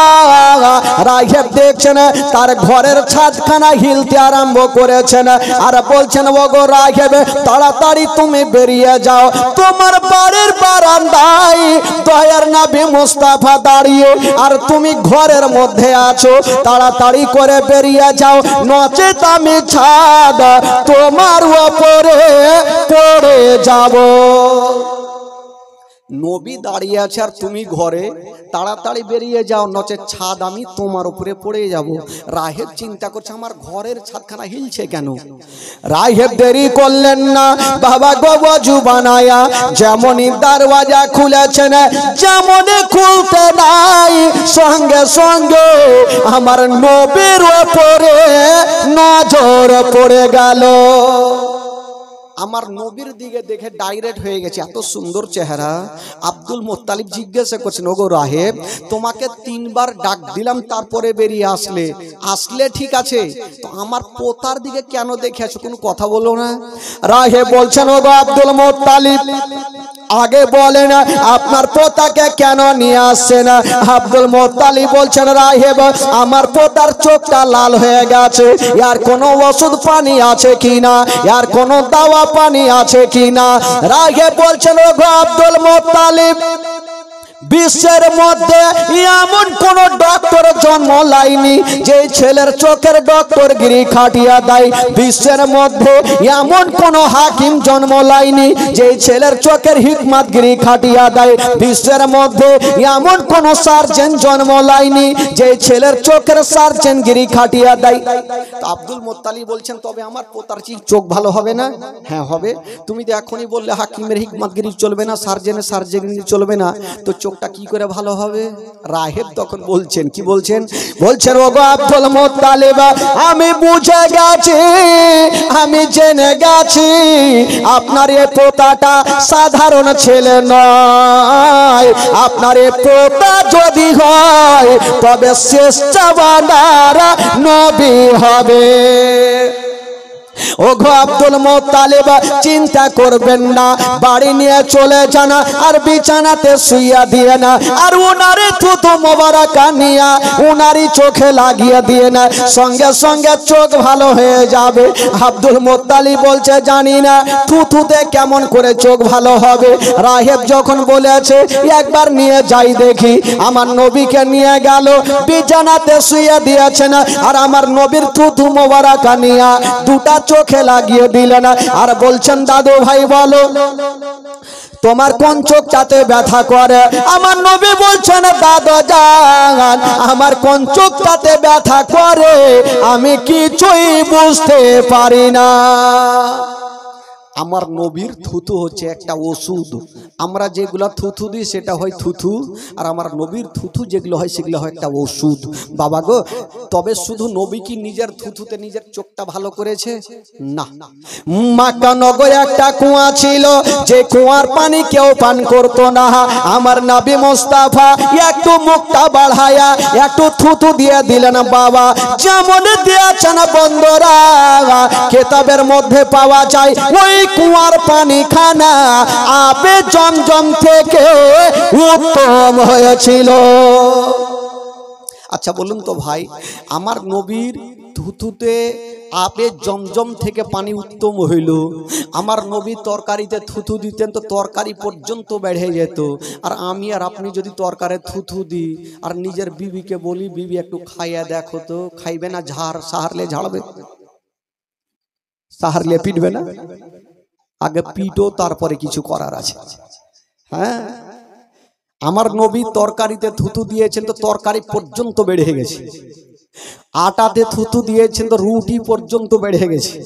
রাহেব দেখছেন তার ঘরের ছাদখানা হিলতে আরম্ভ করেছেন আর বলছেন ওগো রাহেব তাড়াতাড়ি তুমি বেরিয়ে যাও, তোমার বাড়ির বারান্দায় দয়ার নবী মুস্তাফা দাঁড়িয়ে আর তুমি ঘরের মধ্যে আছো, তাড়াতাড়ি করে বেরিয়ে যাও, নচেত আমি ছাদ তোমার উপরে পড়ে যাব। নবী দাঁড়িয়ে আছে আর তুমি ঘরে, তাড়াতাড়ি বেরিয়ে যাও, নচেত ছাদ আমি তোমার উপরে পড়ে যাব। রাহেব চিন্তা করছে আমার ঘরের ছাদখানা হিলছে কেন। রাহেব দেরি করলেন না, বাবা গো ওযু বানায়া যেমনই দরওয়াজা খুলেছেন, যেমনই খুলতে নাই সঙ্গে সঙ্গে আমার নবীর উপরে নজর পড়ে গেল। আমার নবীর দিকে দেখে ডাইরেক্ট হয়ে গেছে, এত সুন্দর চেহারা। আব্দুল মুত্তালিব জিজ্ঞাসা করছেন ওগো রাহেব তোমাকে 3 বার ডাক দিলাম তারপরে বেরিয়ে আসলে ঠিক আছে, তো আমার পোতার দিকে কেন দেখে আছো, কোনো কথা বলো না? রাহেব বলছেন ওগো আব্দুল মুত্তালিব আগে বলেন আপনার পোতাকে কেন নিয়ে আসছেন? আব্দুল মুত্তালিব বলছেন রাহেব আমার পোতার চোখটা লাল হয়ে গেছে, আর কোনো ওষুধ পানি আছে কিনা, আর কোনো দাওয়া পানি আছে কিনা? রাহেব বলছেন ওগো আব্দুল মুত্তালিব বিশ্বের মধ্যে এমন কোন ডক্টর জন্ম লাইনি যে ছেলের চোখের ডক্টর গিরি খাটিয়া দেয়। বিশ্বের মধ্যে এমন কোন হাকিম জন্ম লাইনি যে ছেলের চোখের হিকমত গিরি খাটিয়া দেয়। বিশ্বের মধ্যে এমন কোন সার্জন জন্ম লাইনি যে ছেলের চোখের সার্জন গিরি খাটিয়া দেয়। তো আব্দুল মুত্তালিব বলছেন তবে আমার পোতার চোখ ভালো হবে না? হ্যাঁ হবে। তুমি তো এখনই বললে হাকিমের হিকমত গিরি চলবে না, সার্জেনের সার্জেগিরি চলবে না, তো চোখটা কি করে ভালো হবে? রাহেব তখন বলছেন, কি বলছেন? বলছেন ওগো আব্দুল মুত্তালিব আমি বুঝে গেছি, আমি জেনে গেছি আপনার এই পোতাটা সাধারণ ছেলে নয়, আপনার এই পোতা যদি হয় তবে শ্রেষ্ঠ বান্দার নবী হবে। ওগো আব্দুল মুত্তালিব চিন্তা করবেন না, বাড়ি নিয়ে চলে যান আর বিছানাতে শুইয়া দিয়ে না, আর উনারে থুতু মোবারকা নিয়া উনারই চোখে লাগিয়ে দিয়ে না, সঙ্গে সঙ্গে চোখ ভালো হয়ে যাবে। আব্দুল মুত্তালিব বলছে জানি না থুতুতে কেমন করে চোখ ভালো হবে। রাহেব যখন বলেছে একবার নিয়ে যাই দেখি, আমার নবীকে নিয়ে গেল, বিছানাতে শুইয়ে দিয়েছেন আর আমার নবীর থুতু মোবারকা নিয়া দুটা চোখে লাগিয়ে দিলেন আর বলছেন দাদু ভাই বলো তোমার কোন চোখটাতে ব্যথা করে? আমার নবী বলছেন দাদা জান আমার কোন চোখটাতে ব্যথা করে আমি কিছুই বুঝতে পারি না। আমার নবীর থুথু হচ্ছে একটা ওষুধ, আমরা যেগুলো থুথু দিই সেটা হয় থুথু, আর আমার নবীর থুথু যেগুলো হয় সেগুলো হয় একটা ওষুধ। বাবা গো তবে শুধু নবী কি নিজের থুথুতে নিজের চোখটা ভালো করেছে? না, মক্কা নগরে একটা কুয়া ছিল, যে কুয়ার পানি কেউ পান করতো না। আমার নবী মুস্তাফা একটু মুখটা বাড়ায়া একটু থুথু দিয়ে দিলেন। বাবা যেমন দিয়েছেন বন্ধুরা কিতাবের মধ্যে পাওয়া যায় ওই কুয়ার পানি খানা আবে জমজম থেকে উত্তম হয়েছিল। আচ্ছা বলুন তো ভাই, আমার নবীর থুথুতে আপে জমজম থেকে পানি উত্তম হইল, আমার নবী তরকারিতে থুথু দিতেন তো তরকারি পর্যন্ত বেড়ে যেত, আর আমি আর আপনি যদি তরকারি থুথু দিই আর নিজের বিবিকে বলি বিবি একটু খাইয়া দেখো তো, খাইবে না? সাহারলে ঝাড়বে, সাহারলে পিটবে না? আগে পিটো তারপরে কিছু করার আছে। হ্যাঁ, আমার নবী তরকারিতে থুথু দিয়েছেন তো তরকারি পর্যন্ত বেড়ে গেছে, আটাতে থুথু দিয়েছেন তো রুটি পর্যন্ত বেড়ে গেছে।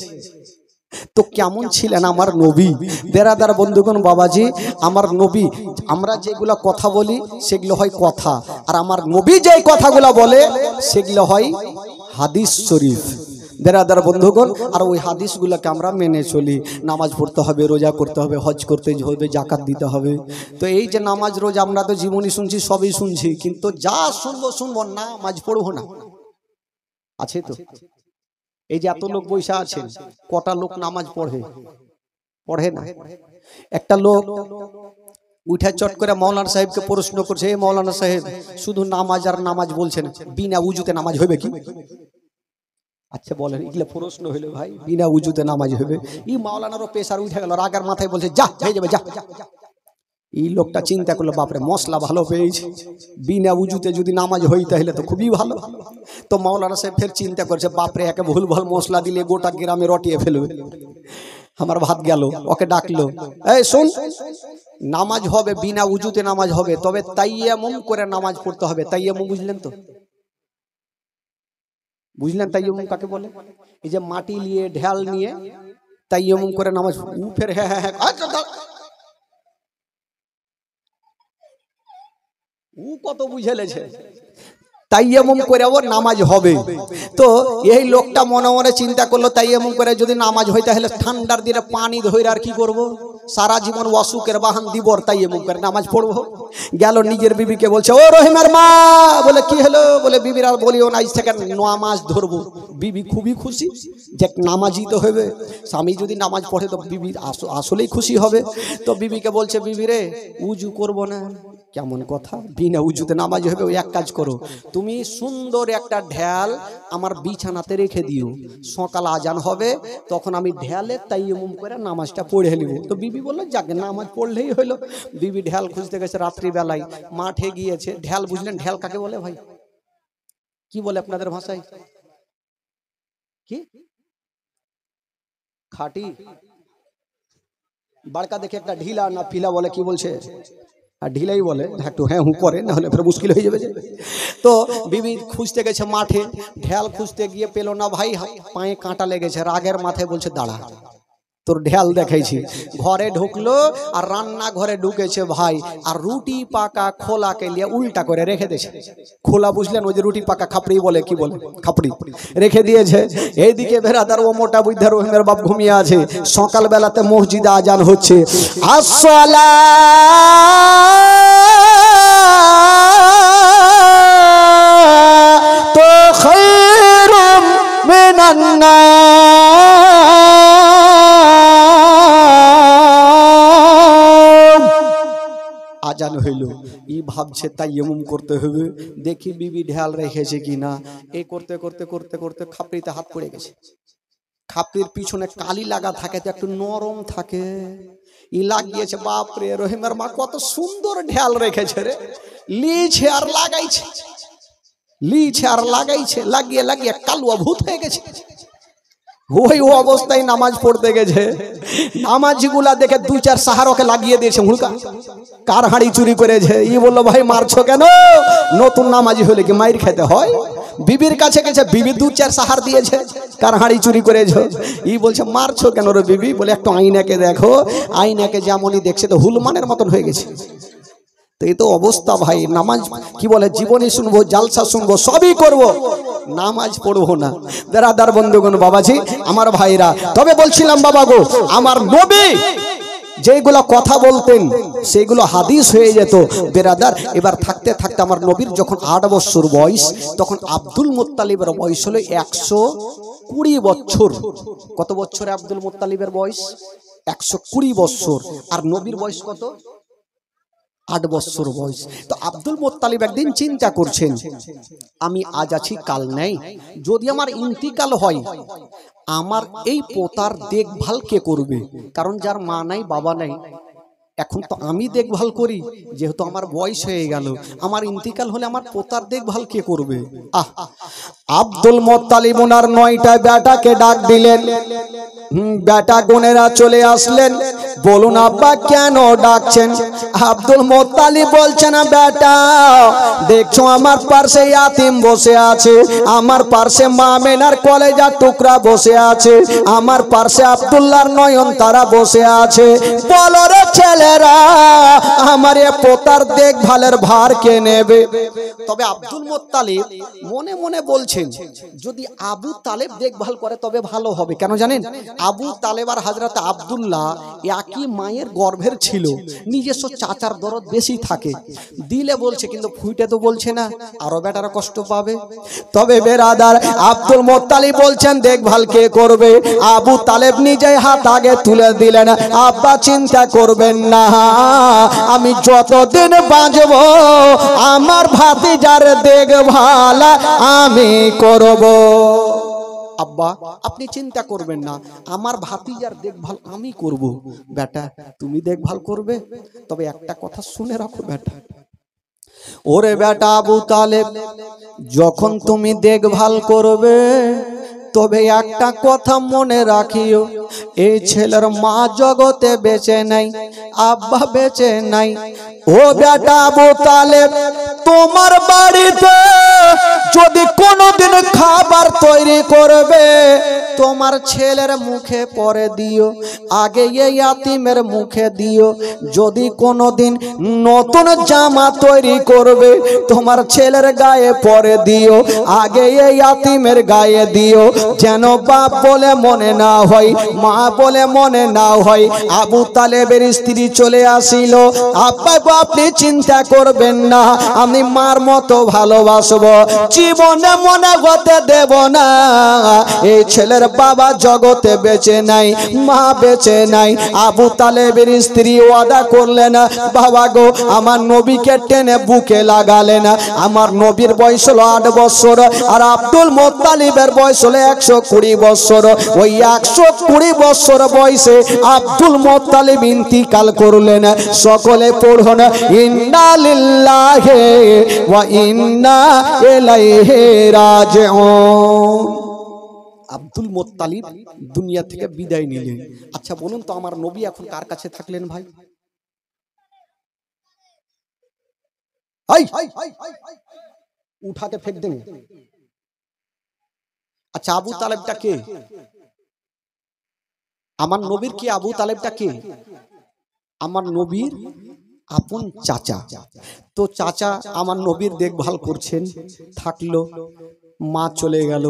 তো কেমন ছিলেন আমার নবী? বেরাদার বন্ধুগণ বাবাজি, আমার নবী আমরা যেগুলো কথা বলি সেগুলো হয় কথা, আর আমার নবী যে কথাগুলো বলে সেগুলো হয় হাদিস শরীফ। বেরাদার বন্ধুগণ, আর ওই হাদিসগুলোকে আমরা মেনে চলি। নামাজ পড়তে হবে, রোজা করতে হবে, হজ করতে হবে, জাকাত দিতে হবে। তো এই যে নামাজ রোজা আমরা তো জীবনী শুনছি, সবই শুনছি, কিন্তু যা শুনবো নামাজ পড়বো না। আছে তো এই যে এত লোক বৈশা আছেন, কটা লোক নামাজ পড়ে না? একটা লোক উঠে চট করে মৌলানা সাহেবকে প্রশ্ন করছে, এই মৌলানা সাহেব শুধু নামাজ আর নামাজ বলছেন, বিনা উজুতে নামাজ হবে কি? আচ্ছা বলেন, এগুলো প্রশ্ন হইলো ভাই, বিনা উজুতে নামাজ হবে? এই মাওলানারও পেশার উঠে গেল, রাগার মাথায় বলছে যা হয়ে যাবে যা। এই লোকটা চিন্তা করলো, বাপরে মশলা ভালো পেয়েছে, বিনা উজুতে যদি নামাজ হই তাহলে তো খুবই ভালো। তো মাওলানা সাহেব ফের চিন্তা করছে, বাপরে একে ভুল ভাল মশলা দিলে গোটা গ্রামে রটিয়ে ফেলবে, আমার ভাত গেল। ওকে ডাকলো, এই শোন, নামাজ হবে বিনা উজুতে নামাজ হবে, তবে তাইয়ামুম করে নামাজ পড়তে হবে। তাইয়ামুম বুঝলেন তো? বুঝলেন তাইয়ামুম কাকে বলে? এই যে মাটি নিয়ে ঢাল নিয়ে তাইয়ামুম করে নামাজ। ফের হ্যাঁ হ্যাঁ হ্যাঁ, ও কত বুঝেলেছে, তাইয়ামুম করে ওর নামাজ হবে। তো এই লোকটা মনে মনে চিন্তা করলো, তাইয়ামুম করে যদি নামাজ হয় তাহলে ঠান্ডার দিনে পানি ধরে আর কি করব, সারা জীবন অসুখের বাহান দিব, তাইয়ামুম করে নামাজ পড়বো। গেল নিজের বিবিকে বলছে, ও রহিমের মা। বলে কি হলো? বলে বিবির আর বলিও না, আজ থেকে নামাজ ধরবো। বিবি খুবই খুশি যে নামাজই তো হবে, স্বামী যদি নামাজ পড়ে তো বিবি আসলেই খুশি হবে। তো বিবিকে বলছে, বিবি রে উজু করবো না? কেমন কথা, বিনা উজুতে নামাজ হবে? ওই এক কাজ করো, তুমি সুন্দর একটা ঢাল আমার বিছানাতে রেখে দিও, সকাল আজান হবে তখন আমি ঢালে তাইয়ামুম করে নামাজটা পড়ে নিব। তো বিবি বললো যাকে নামাজ পড়লেই হইলো। বিবি ঢাল খুঁজতে গেছে, রাত্রিবেলায় মাঠে গিয়েছে। ঢাল বুঝলেন ঢাল কাকে বলে ভাই? কি বলে আপনাদের ভাষায়? কি খাটি বাড়কা দেখে একটা ঢিলা না ফিলা বলে, কি বলছে? আর ঢিলাই বলে, একটু হ্যাঁ হু করে, না হলে ফের মুশকিল হয়ে যাবে। তো বিবি খুঁজতে গেছে মাঠে, ঢাল খুঁজতে গিয়ে পেলো না ভাই, পায়ে কাঁটা লেগেছে, রাগের মাথায় বলছে দাঁড়া, তোর ঢাল দেখাইছি। ঘরে ঢুকলো আর রান্না ঘরে ঢুকেছে ভাই, আর রুটি পাকা খোলাকে নিয়ে উল্টা করে রেখে দিয়েছে। খোলা বুঝলেন, ওই যে রুটি পাকা খাপড়ি বলে, কি বলে খাপড়ি, রেখে দিয়েছে। এইদিকে বেরাদার ও মোটা বুদ্ধা রহিমের বাপ ঘুমিয়ে আছে। সকাল বেলাতে মসজিদে আজান হচ্ছে, আসসালা তো খায়রুম মিনান নাম। আজান হইল, ই ভাবছে তাইয়ামুম করতে হবে, দেখি বিবি ঢাল রেখেছে কিনা। এই করতে করতে করতে করতে খাপড়িতে হাত পড়ে গেছে। খাপড়ির পিছনে কালি লাগা থাকে, তো একটু নরম থাকে, ই লাগিয়েছে। বাপরে, রহিমের মা কত সুন্দর ঢাল রেখেছে রে, লিছে আর লাগাইছে, লিছে আর লাগাইছে, লাগিয়ে লাগিয়ে কালুয়া ভূত হয়ে গেছে। ওই অবস্থায় নামাজ পড়তে গেছে, নামাজিগুলা দেখে দুই চার সাহারকে লাগিয়ে দিয়েছে হুলকা, কার হাঁড়ি চুরি করেছে। ই বললো, ভাই মারছো কেন? নতুন নামাজি হলে কি মাইর খেতে হয়? বিবির কাছে গেছে, বিবি দু চার সাহার দিয়েছে, কার হাঁড়ি চুরি করেছো? ই বলছে, মারছো কেন রে বিবি? বলে একটু আইনাকে দেখো, আইনাকে যেমনই দেখছে তো হুলমানের মতন হয়ে গেছে। তো এই তো অবস্থা ভাই। নামাজ কি বলে, জীবনী শুনবো, জালসা শুনবো, সবই করব, নামাজ পড়বো না। বেরাদার বন্ধুগণ, বাবাজি আমার ভাইরা, তবে বলছিলাম বাবা গো, আমার নবী যেগুলো কথা বলতেন সেগুলো হাদিস হয়ে যেত বেরাদার। এবার থাকতে থাকতে আমার নবীর যখন 8 বছর বয়স, তখন আব্দুল মুত্তালিবের বয়স হলো 120 বছর। কত বছরে আব্দুল মুত্তালিবের বয়স? 120 বছর। আর নবীর বয়স কত? 8 বছর বয়স। তো আব্দুল মুত্তালিব একদিন চিন্তা করছেন, আমি আজ আছি কাল নেই, যদি আমার ইন্তিকাল হয় আমার এই পোতার দেখভাল কে করবে? কারণ যার মা নাই বাবা নাই, এখন তো আমি দেখভাল করি, যেহেতু আমার বয়স হয়ে গেল, আমার ইন্তিকাল হলে আমার পোতার দেখভাল কে করবে? আব্দুল মুত্তালিব ওনার 9টা বেটাকে ডাক দিলেন। বেটা গুনেরা চলে আসলেন, বলুন আব্বা কেন ডাকছেন? আব্দুল মোত্তালিব বলছেন, বেটা দেখছো আমার পাশে ইয়াতিম বসে আছে, আমার পাশে মা মেনার কলেজার টুকরা বসে আছে, আমার পাশে আব্দুল্লাহর নয়ন তারা বসে আছে, বলো রে ছেলেরা আমার এ পোতার দেখভালের ভার কে নেবে? তবে আব্দুল মোত্তালিব মনে মনে বলছেন, যদি আবু তালেব দেখভাল করে তবে ভালো হবে। কেন জানেন? আবু তালেব আর হযরত আব্দুল্লাহ একই মায়ের গর্ভের ছিল, নিজস্ব চাচার দরদ বেশি থাকে। দিলে বলছে কিন্তু ফুইটে তো বলছে না, আরো বেটারা কষ্ট পাবে। তবে বেরাদার আব্দুল মোত্তালিব বলছেন দেখভাল কে করবে? আবু তালেব নিজেই হাত আগে তুলে দিলেন, আব্বা চিন্তা করবেন না, আমি যতদিন বাঁচব আমার ভাতিজার দেখভাল আমি করব। আব্বা আপনি চিন্তা করবেন না, আমার ভাতিজার দেখভাল আমি করব। বেটা তুমি দেখভাল করবে, তবে একটা কথা শুনে রাখো বেটা, ওরে বেটা আবু তালেব, যখন তুমি দেখভাল করবে তবে একটা কথা মনে রাখিও, এই ছেলের মা জগতে বেঁচে নাই, আব্বা বেঁচে নাই। ও বেটা আবু তালেব, তোমার বাড়িতে যদি কোনোদিন খাবার তৈরি করবে তোমার ছেলের মুখে পরে দিও, আগে এই ইয়াতিমের মুখে দিও। যদি কোনোদিন নতুন জামা তৈরি করবে তোমার ছেলের গায়ে পরে দিও, আগে এই ইয়াতিমের গায়ে দিও, যেন বাপ বলে মনে না হয়, মা বলে মনে না হয়। আবু তালেবের স্ত্রী চলে আসিল, আব্বা আপনি চিন্তা করবেন না, আমি মার মতো ভালোবাসবো, জীবনে মনে হতে দেব না এই ছেলের বাবা জগতে বেঁচে নাই, মা বেঁচে নাই। আবু তালেবের স্ত্রী ওয়াদা করলেন, বাবা গো আমার নবীকে টেনে বুকে লাগালেন। আমার নবীর বয়স হলো 8 বছর, আর আব্দুল মোত্তালিবের বয়স হলো 120 বছর। ওই 120 বছর বয়সে আব্দুল মোত্তালিব ইন্তিকাল করলেন। সকলে পড়ুন, ইন্না লিল্লাহি ওয়া ইন্না ইলাইহি রাজিউন। আব্দুল মোত্তালিব দুনিয়া থেকে বিদায় নিলেন। আচ্ছা বলুন তো, আমার নবী এখন কার কাছে থাকলেন ভাই? উঠাকে ফেক দেন। আচ্ছা আবু তালেবটা কে? আমার নবীর কি আবু তালেবটা কে? আমার নবীর আপন চাচা। তো চাচা আমার নবীর দেখভাল করছেন, থাকলো, মা চলে গেল,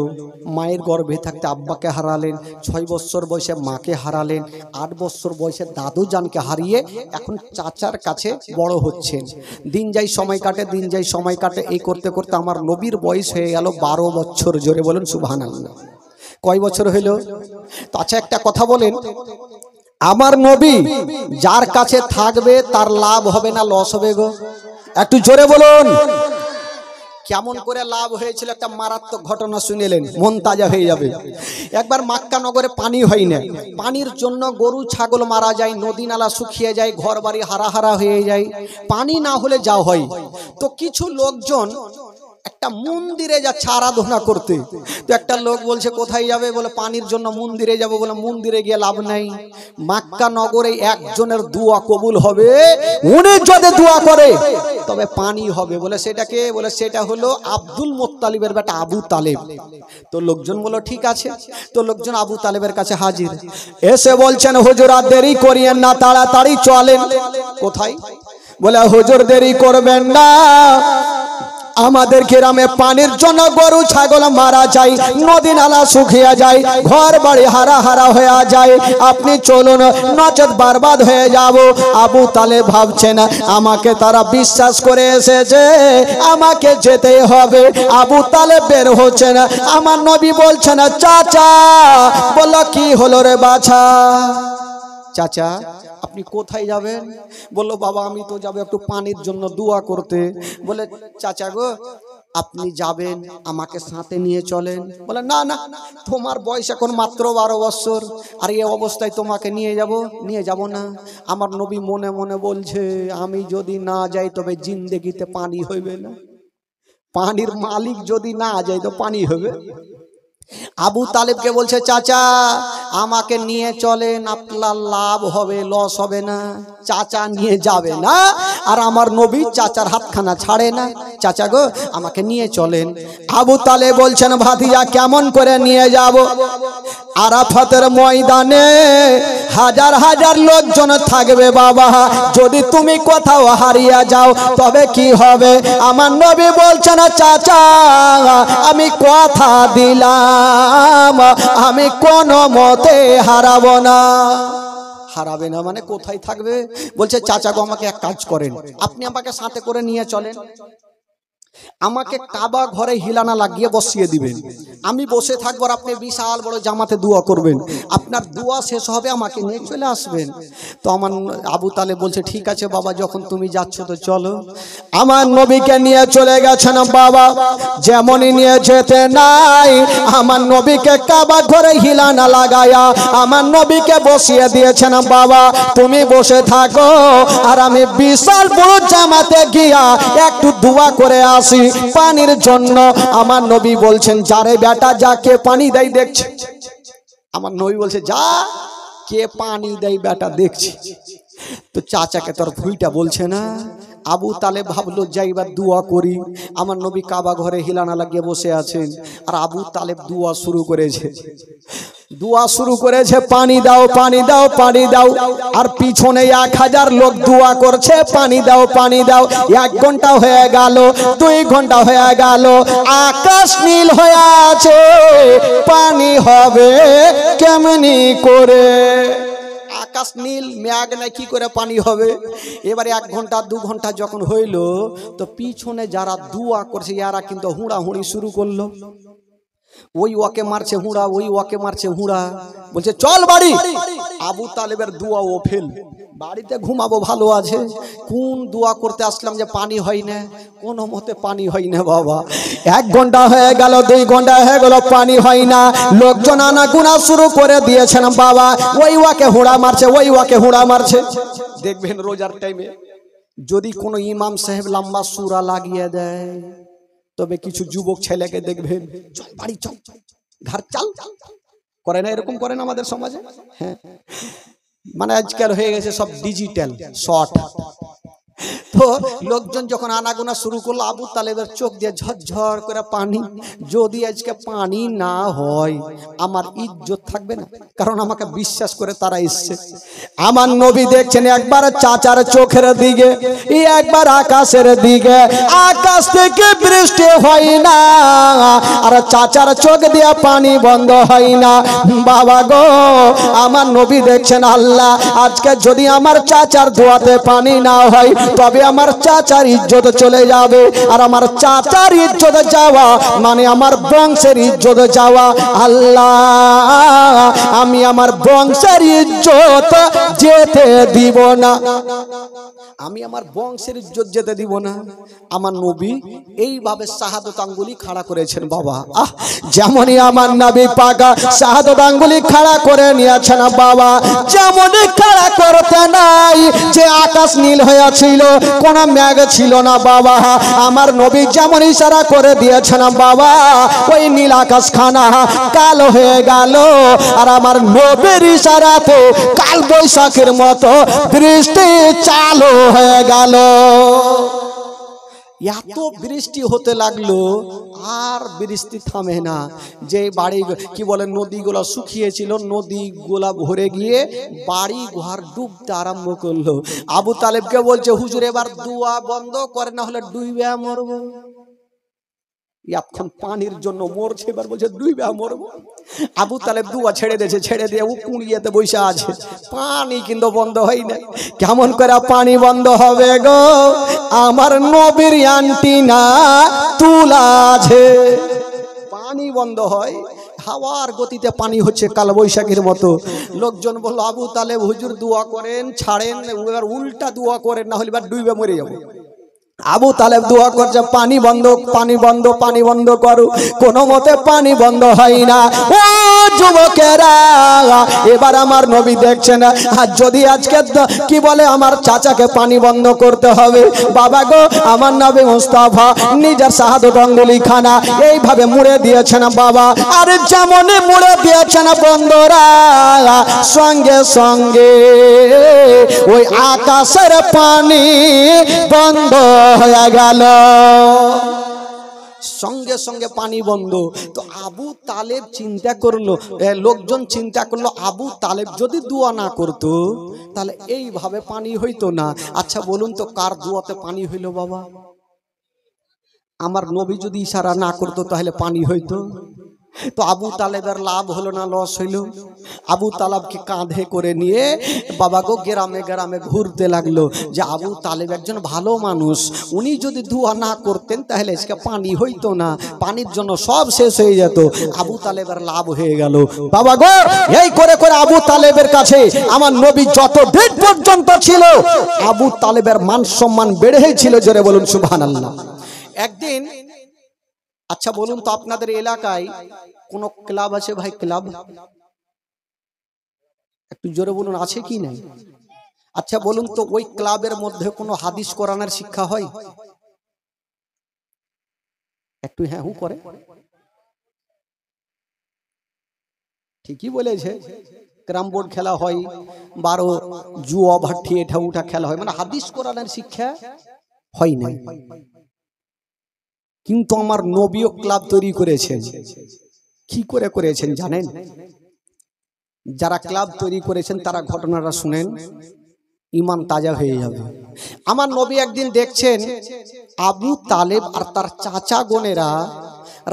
মায়ের গর্ভে থাকতে আব্বাকে হারালেন, 6 বছর বয়সে মাকে হারালেন, 8 বছর বয়সে দাদু জানকে হারিয়ে এখন চাচার কাছে বড় হচ্ছেন। দিন যাই সময় কাটে, দিন যাই সময় কাটে, এই করতে করতে আমার নবীর বয়স হয়ে গেল 12 বছর। জোরে বলুন সুবহানাল্লাহ। কয় বছর হইল? তো আচ্ছা একটা কথা বলেন, আমার নবী যার কাছে থাকবে তার লাভ হবে না লস হবে গো? একটু জোরে বলুন। কেমন করে লাভ হয়েছিল একটা মারাত্মক ঘটনা শুনিলেন, মন তাজা হয়ে যাবে। একবার মক্কা নগরে পানি হয় না, পানির জন্য গরু ছাগল মারা যায়, নদী নালা শুকিয়ে যায়, ঘর বাড়ি হারা হয়ে যায়, পানি না হলে যা হয়। তো কিছু লোকজন একটা মন্দিরে যাচ্ছে আরাধনা করতে। তো একটা লোক বলছে কোথায় যাবে? বলে পানির জন্য মন্দিরে যাব। বলে মন্দিরে গিয়ে লাভ নাই, মক্কা নগরে একজনের দোয়া কবুল হবে, উনি যদি দোয়া করে তবে পানি হবে। বলে সেটা কে? বলে সেটা হলো আব্দুল মোত্তালিবের বেটা আবু তালেব। তো লোকজন বলল ঠিক আছে। তো লোকজন আবু তালেবের কাছে হাজির, এসে বলছেন হুজুর আর দেরি করিয়েন না, তাড়াতাড়ি চলেন। কোথায়? বলে হুজুর দেরি করবেন না, আমাদের গ্রামে পানির জন্য গরু ছাগল মারা যায়, নদী নালা শুকিয়ে যায়, ঘর বাড়ি হারা হয়ে যায়, আপনি চলুন নচেত বরবাদ হয়ে যাব। আবু তালেব ভাবছেন আমাকে তারা বিশ্বাস করে এসেছে, আমাকে যেতে হবে। আবু তালেব বের হচ্ছেন, আমার নবী বলছেন চাচা। বলল কি হলো রে বাছা? চাচা আপনি কোথায় যাবেন? বললো বাবা আমি তো যাবো একটু পানির জন্য দোয়া করতে। বলে চাচা গো আপনি যাবেন, আমাকে সাথে নিয়ে চলেন। বলে না না, তোমার বয়স এখন মাত্র 12 বছর, আর এই অবস্থায় তোমাকে নিয়ে যাব না। আমার নবী মনে মনে বলছে আমি যদি না যাই তবে জিন্দেগিতে পানি হইবে না, পানির মালিক যদি না যায় তো পানি হবে। আবু তালেবকে বলছে, চাচা আমাকে নিয়ে চলেন, আপনার লাভ হবে, লস হবে না। চাচা নিয়ে যাবে না, আর আমার নবী চাচার হাতখানা ছাড়ে না। চাচা গো আমাকে নিয়ে চলেন। আবু তালেব বলছেন, ভাতিজা কেমন করে নিয়ে যাব? আরাফাতের ময়দানে হাজার হাজার লোকজন থাকবে বাবা, যদি তুমি কোথাও হারিয়ে যাও তবে কি হবে? আমার নবী বলছেন, চাচা আমি কথা দিলাম আমি কোনো মতে হারাবো না। হারাবে না মানে কোথায় থাকবে? বলছে, চাচা গো আমাকে এক কাজ করেন, আপনি আমাকে সাথে করে নিয়ে চলেন, আমাকে কাবা ঘরে হিলানা লাগিয়ে বসিয়ে দিবেন, আমি বসে থাকবো, আর আপনি বিশাল বড় জামাতে দোয়া করবেন, আপনার দোয়া শেষ হবে আমাকে নিয়ে চলে আসবেন। তো আমার আবু তালেব বলছে, ঠিক আছে বাবা, যখন তুমি যাচ্ছ তো চলো। আমার নবীকে নিয়ে চলে গেছেন বাবা, যেমনই নিয়ে যেতে নাই আমার নবীকে কাবা ঘরে হিলানা লাগায়া আমার নবীকে বসিয়ে দিয়েছেন। বাবা তুমি বসে থাকো, আর আমি বিশাল বড় জামাতে গিয়া একটু দোয়া করে আসি পানির জন্য। আমার নবী বলছেন, যারে বেটা যা, কে পানি দেয় দেখছে। আমার নবী বলছে, যা কে পানি দেয় বেটা দেখছি। তো চাচাকে তোর ভুইটা বলছে না। আবু তালেব ভাবলো যাইবার দোয়া করি। আমার নবী কাবা ঘরে হিলানা লাগিয়ে বসে আছেন, আর আবু তালেব দোয়া শুরু করেছে, দোয়া শুরু করেছে, পানি দাও পানি দাও পানি দাও। আর পিছনে 1000 লোক দোয়া করছে, পানি দাও পানি দাও। 1 ঘন্টা হয়ে গেল, 2 ঘন্টা হয়ে গেল, আকাশ নীল হয়ে আছে, পানি হবে কেমনি করে? আকাশ নীল, মেঘ নাই, কি করে পানি হবে? এবারে 1 ঘন্টা 2 ঘন্টা যখন হইল, তো পিছনে যারা দোয়া করছে এরা কিন্তু হুড়াহুড়ি শুরু করলো। ওই ওকে মারছে হুড়া, ওই ওকে মারছে হুড়া, বলছে চল বাড়ি। আবু তালেবের দোয়া ও ফেল, বাড়িতে ঘুমাবো ভালো আছে, কোন দোয়া করতে আসলাম যে পানি হয় না? কোনো মতে পানি হয় না বাবা। 1 ঘন্টা হয়ে গেল, 2 ঘন্টা হয়ে গেল, পানি হয় না। লোকজন আনাগোনা শুরু করে দিয়েছেন বাবা, ওই ওকে হুড়া মারছে, ওই ওকে হুড়া মারছে। দেখবেন রোজার টাইমে যদি কোনো ইমাম সাহেব লম্বা সূরা লাগিয়ে দেয়, তবে কিছু যুবক ছেলেকে দেখবেন, চল বাড়ি চল, ঘর চাল করে না, এরকম করে না আমাদের সমাজে। হ্যাঁ, মানে আজকাল হয়ে গেছে সব ডিজিটাল শর্ট। তো লোকজন যখন আনাগোনা শুরু করলো, আবু তালেবের চোখ দিয়ে ঝরঝর করে পানি। যদি আজকে পানি না হয় আমার ইজ্জত থাকবে না, কারণ আমাকে বিশ্বাস করে তারা এসছে। আমার নবী দেখছেন একবার চাচার চোখের দিকে, একবার আকাশের দিকে। আকাশ থেকে বৃষ্টি হয় না, আর চাচার চোখ দিয়ে পানি বন্ধ হয় না। বাবা গো, আমার নবী দেখছেন, আল্লাহ আজকে যদি আমার চাচার দোয়াতে পানি না হয় তবে আমার চাচার ইজ্জত চলে যাবে, আর আমার চাচার ইজ্জত যাওয়া মানে আমার বংশের ইজ্জত যাওয়া। আল্লাহ আমি আমার বংশের ইজ্জত যেতে দিব না, আমি আমার বংশের ইজ্জত যেতে দিব না। আমার নবী এইভাবে শাহাদত আঙ্গুলি খাড়া করেছেন বাবা। যেমনই আমার নবী পাক শাহাদত আঙ্গুলি খাড়া করে নিয়েছেন বাবা, যেমনই খাড়া করতে নাই যে আকাশ নীল হয়েছিল, কোন মেঘ ছিল না বাবা। আমার নবী যেমন ইশারা করে দিয়েছেন বাবা, ওই নীল আকাশ খানা কালো হয়ে গেল, আর আমার নবীর ইশারাতে কাল বৈশাখের মতো বৃষ্টি চালু হয়ে গেল। এত বৃষ্টি হতে লাগলো, আর বৃষ্টি থামে না। যে বাড়ি কি বলে নদীগুলো শুকিয়েছিল, নদীগুলা ভরে গিয়ে বাড়ি ঘর ডুবতে আরম্ভ করলো। আবু তালেবকে বলছে, হুজুর এবার দোয়া বন্ধ করে, না হলে ডুবে মরবো। এখন পানির জন্য মরছে, এবার বলছে ডুবে মরবো। আবু তালেব দোয়া ছেড়ে দিয়েছে, ছেড়ে দিয়ে ও কুড়িয়েতে বসে আছে, পানি কিন্তু বন্ধ হয় না। কেমন করে পানি বন্ধ হবে গো? আমার নবীর অ্যান্টিনা তুলা আছে, পানি বন্ধ হয়। হাওয়ার গতিতে পানি হচ্ছে কাল বৈশাখীর মতো। লোকজন বলল, আবু তালেব হুজুর দোয়া করেন, ছাড়েন, এবার উল্টা দোয়া করেন, না হলে এবার ডুবে মরে যাবো। আবু তালেব দোয়া করছে পানি বন্ধ, পানি বন্ধ, পানি বন্ধ করো। কোনো মতে পানি বন্ধ হয় না। ও যুবকেরা, এবার আমার নবী দেখছেন আর যদি আজকে কি বলে আমার চাচাকে পানি বন্ধ করতে হবে, বাবা গো আমার নবী মুস্তাফা নিজের শাহাদত আঙ্গুলি খানা এইভাবে মুড়ে দিয়েছেন বাবা। আর যেমন মুড়ে দিয়েছেন বন্ধুরা, সঙ্গে সঙ্গে ওই আকাশের পানি বন্ধ হয়ে গেল, সঙ্গে সঙ্গে পানি বন্ধ। তো আবু তালেব চিন্তা করলো, লোকজন চিন্তা করলো আবু তালেব যদি দোয়া না করতো তাহলে এইভাবে পানি হইতো না। আচ্ছা বলুন তো কার দোয়াতে পানি হইলো বাবা? আমার নবী যদি ইশারা না করতো তাহলে পানি হইতো? তো আবু তালেবের লাভ হলো না লস হইল? আবু তালেবকে কাঁধে করে নিয়ে বাবা গো গ্রামে গ্রামে ঘুরতে লাগলো যে আবু তালেব একজন ভালো মানুষ, উনি যদি দোয়া না করতেন তাহলে আজকে পানি হইতো না, পানির জন্য সব শেষ হয়ে যেত। আবু তালেবের লাভ হয়ে গেল বাবা গো। এই করে করে আবু তালেবের কাছে আমার নবী যত দিন পর্যন্ত ছিল আবু তালেবের মান সম্মান বেড়েই ছিল। জোরে বলুন সুবহানাল্লাহ। একদিন আচ্ছা বলুন তো আপনাদের এলাকায় কোন ক্লাব আছে ভাই? ক্লাব একটু জোরে বলুন, আছে কি নাই? আচ্ছা বলুন তো ওই ক্লাবের মধ্যে কোনো হাদিস কোরআনের শিক্ষা হয়? একটু হ্যাঁ হু করে, ঠিকই বলেছে। ক্যারাম বোর্ড খেলা হয়, 12 জুয়া ভাটি এটা উঠা খেলা হয়, মানে হাদিস কোরআনের শিক্ষা হয় না। কিন্তু আমার নবীও ক্লাব তৈরি করেছেন। কি করে করেছেন জানেন? যারা ক্লাব তৈরি করেছেন তারা ঘটনাটা শুনেন, ঈমান তাজা হয়ে যাবে। আমার নবী একদিন দেখছেন আবু তালেব আর তার চাচা বোনেরা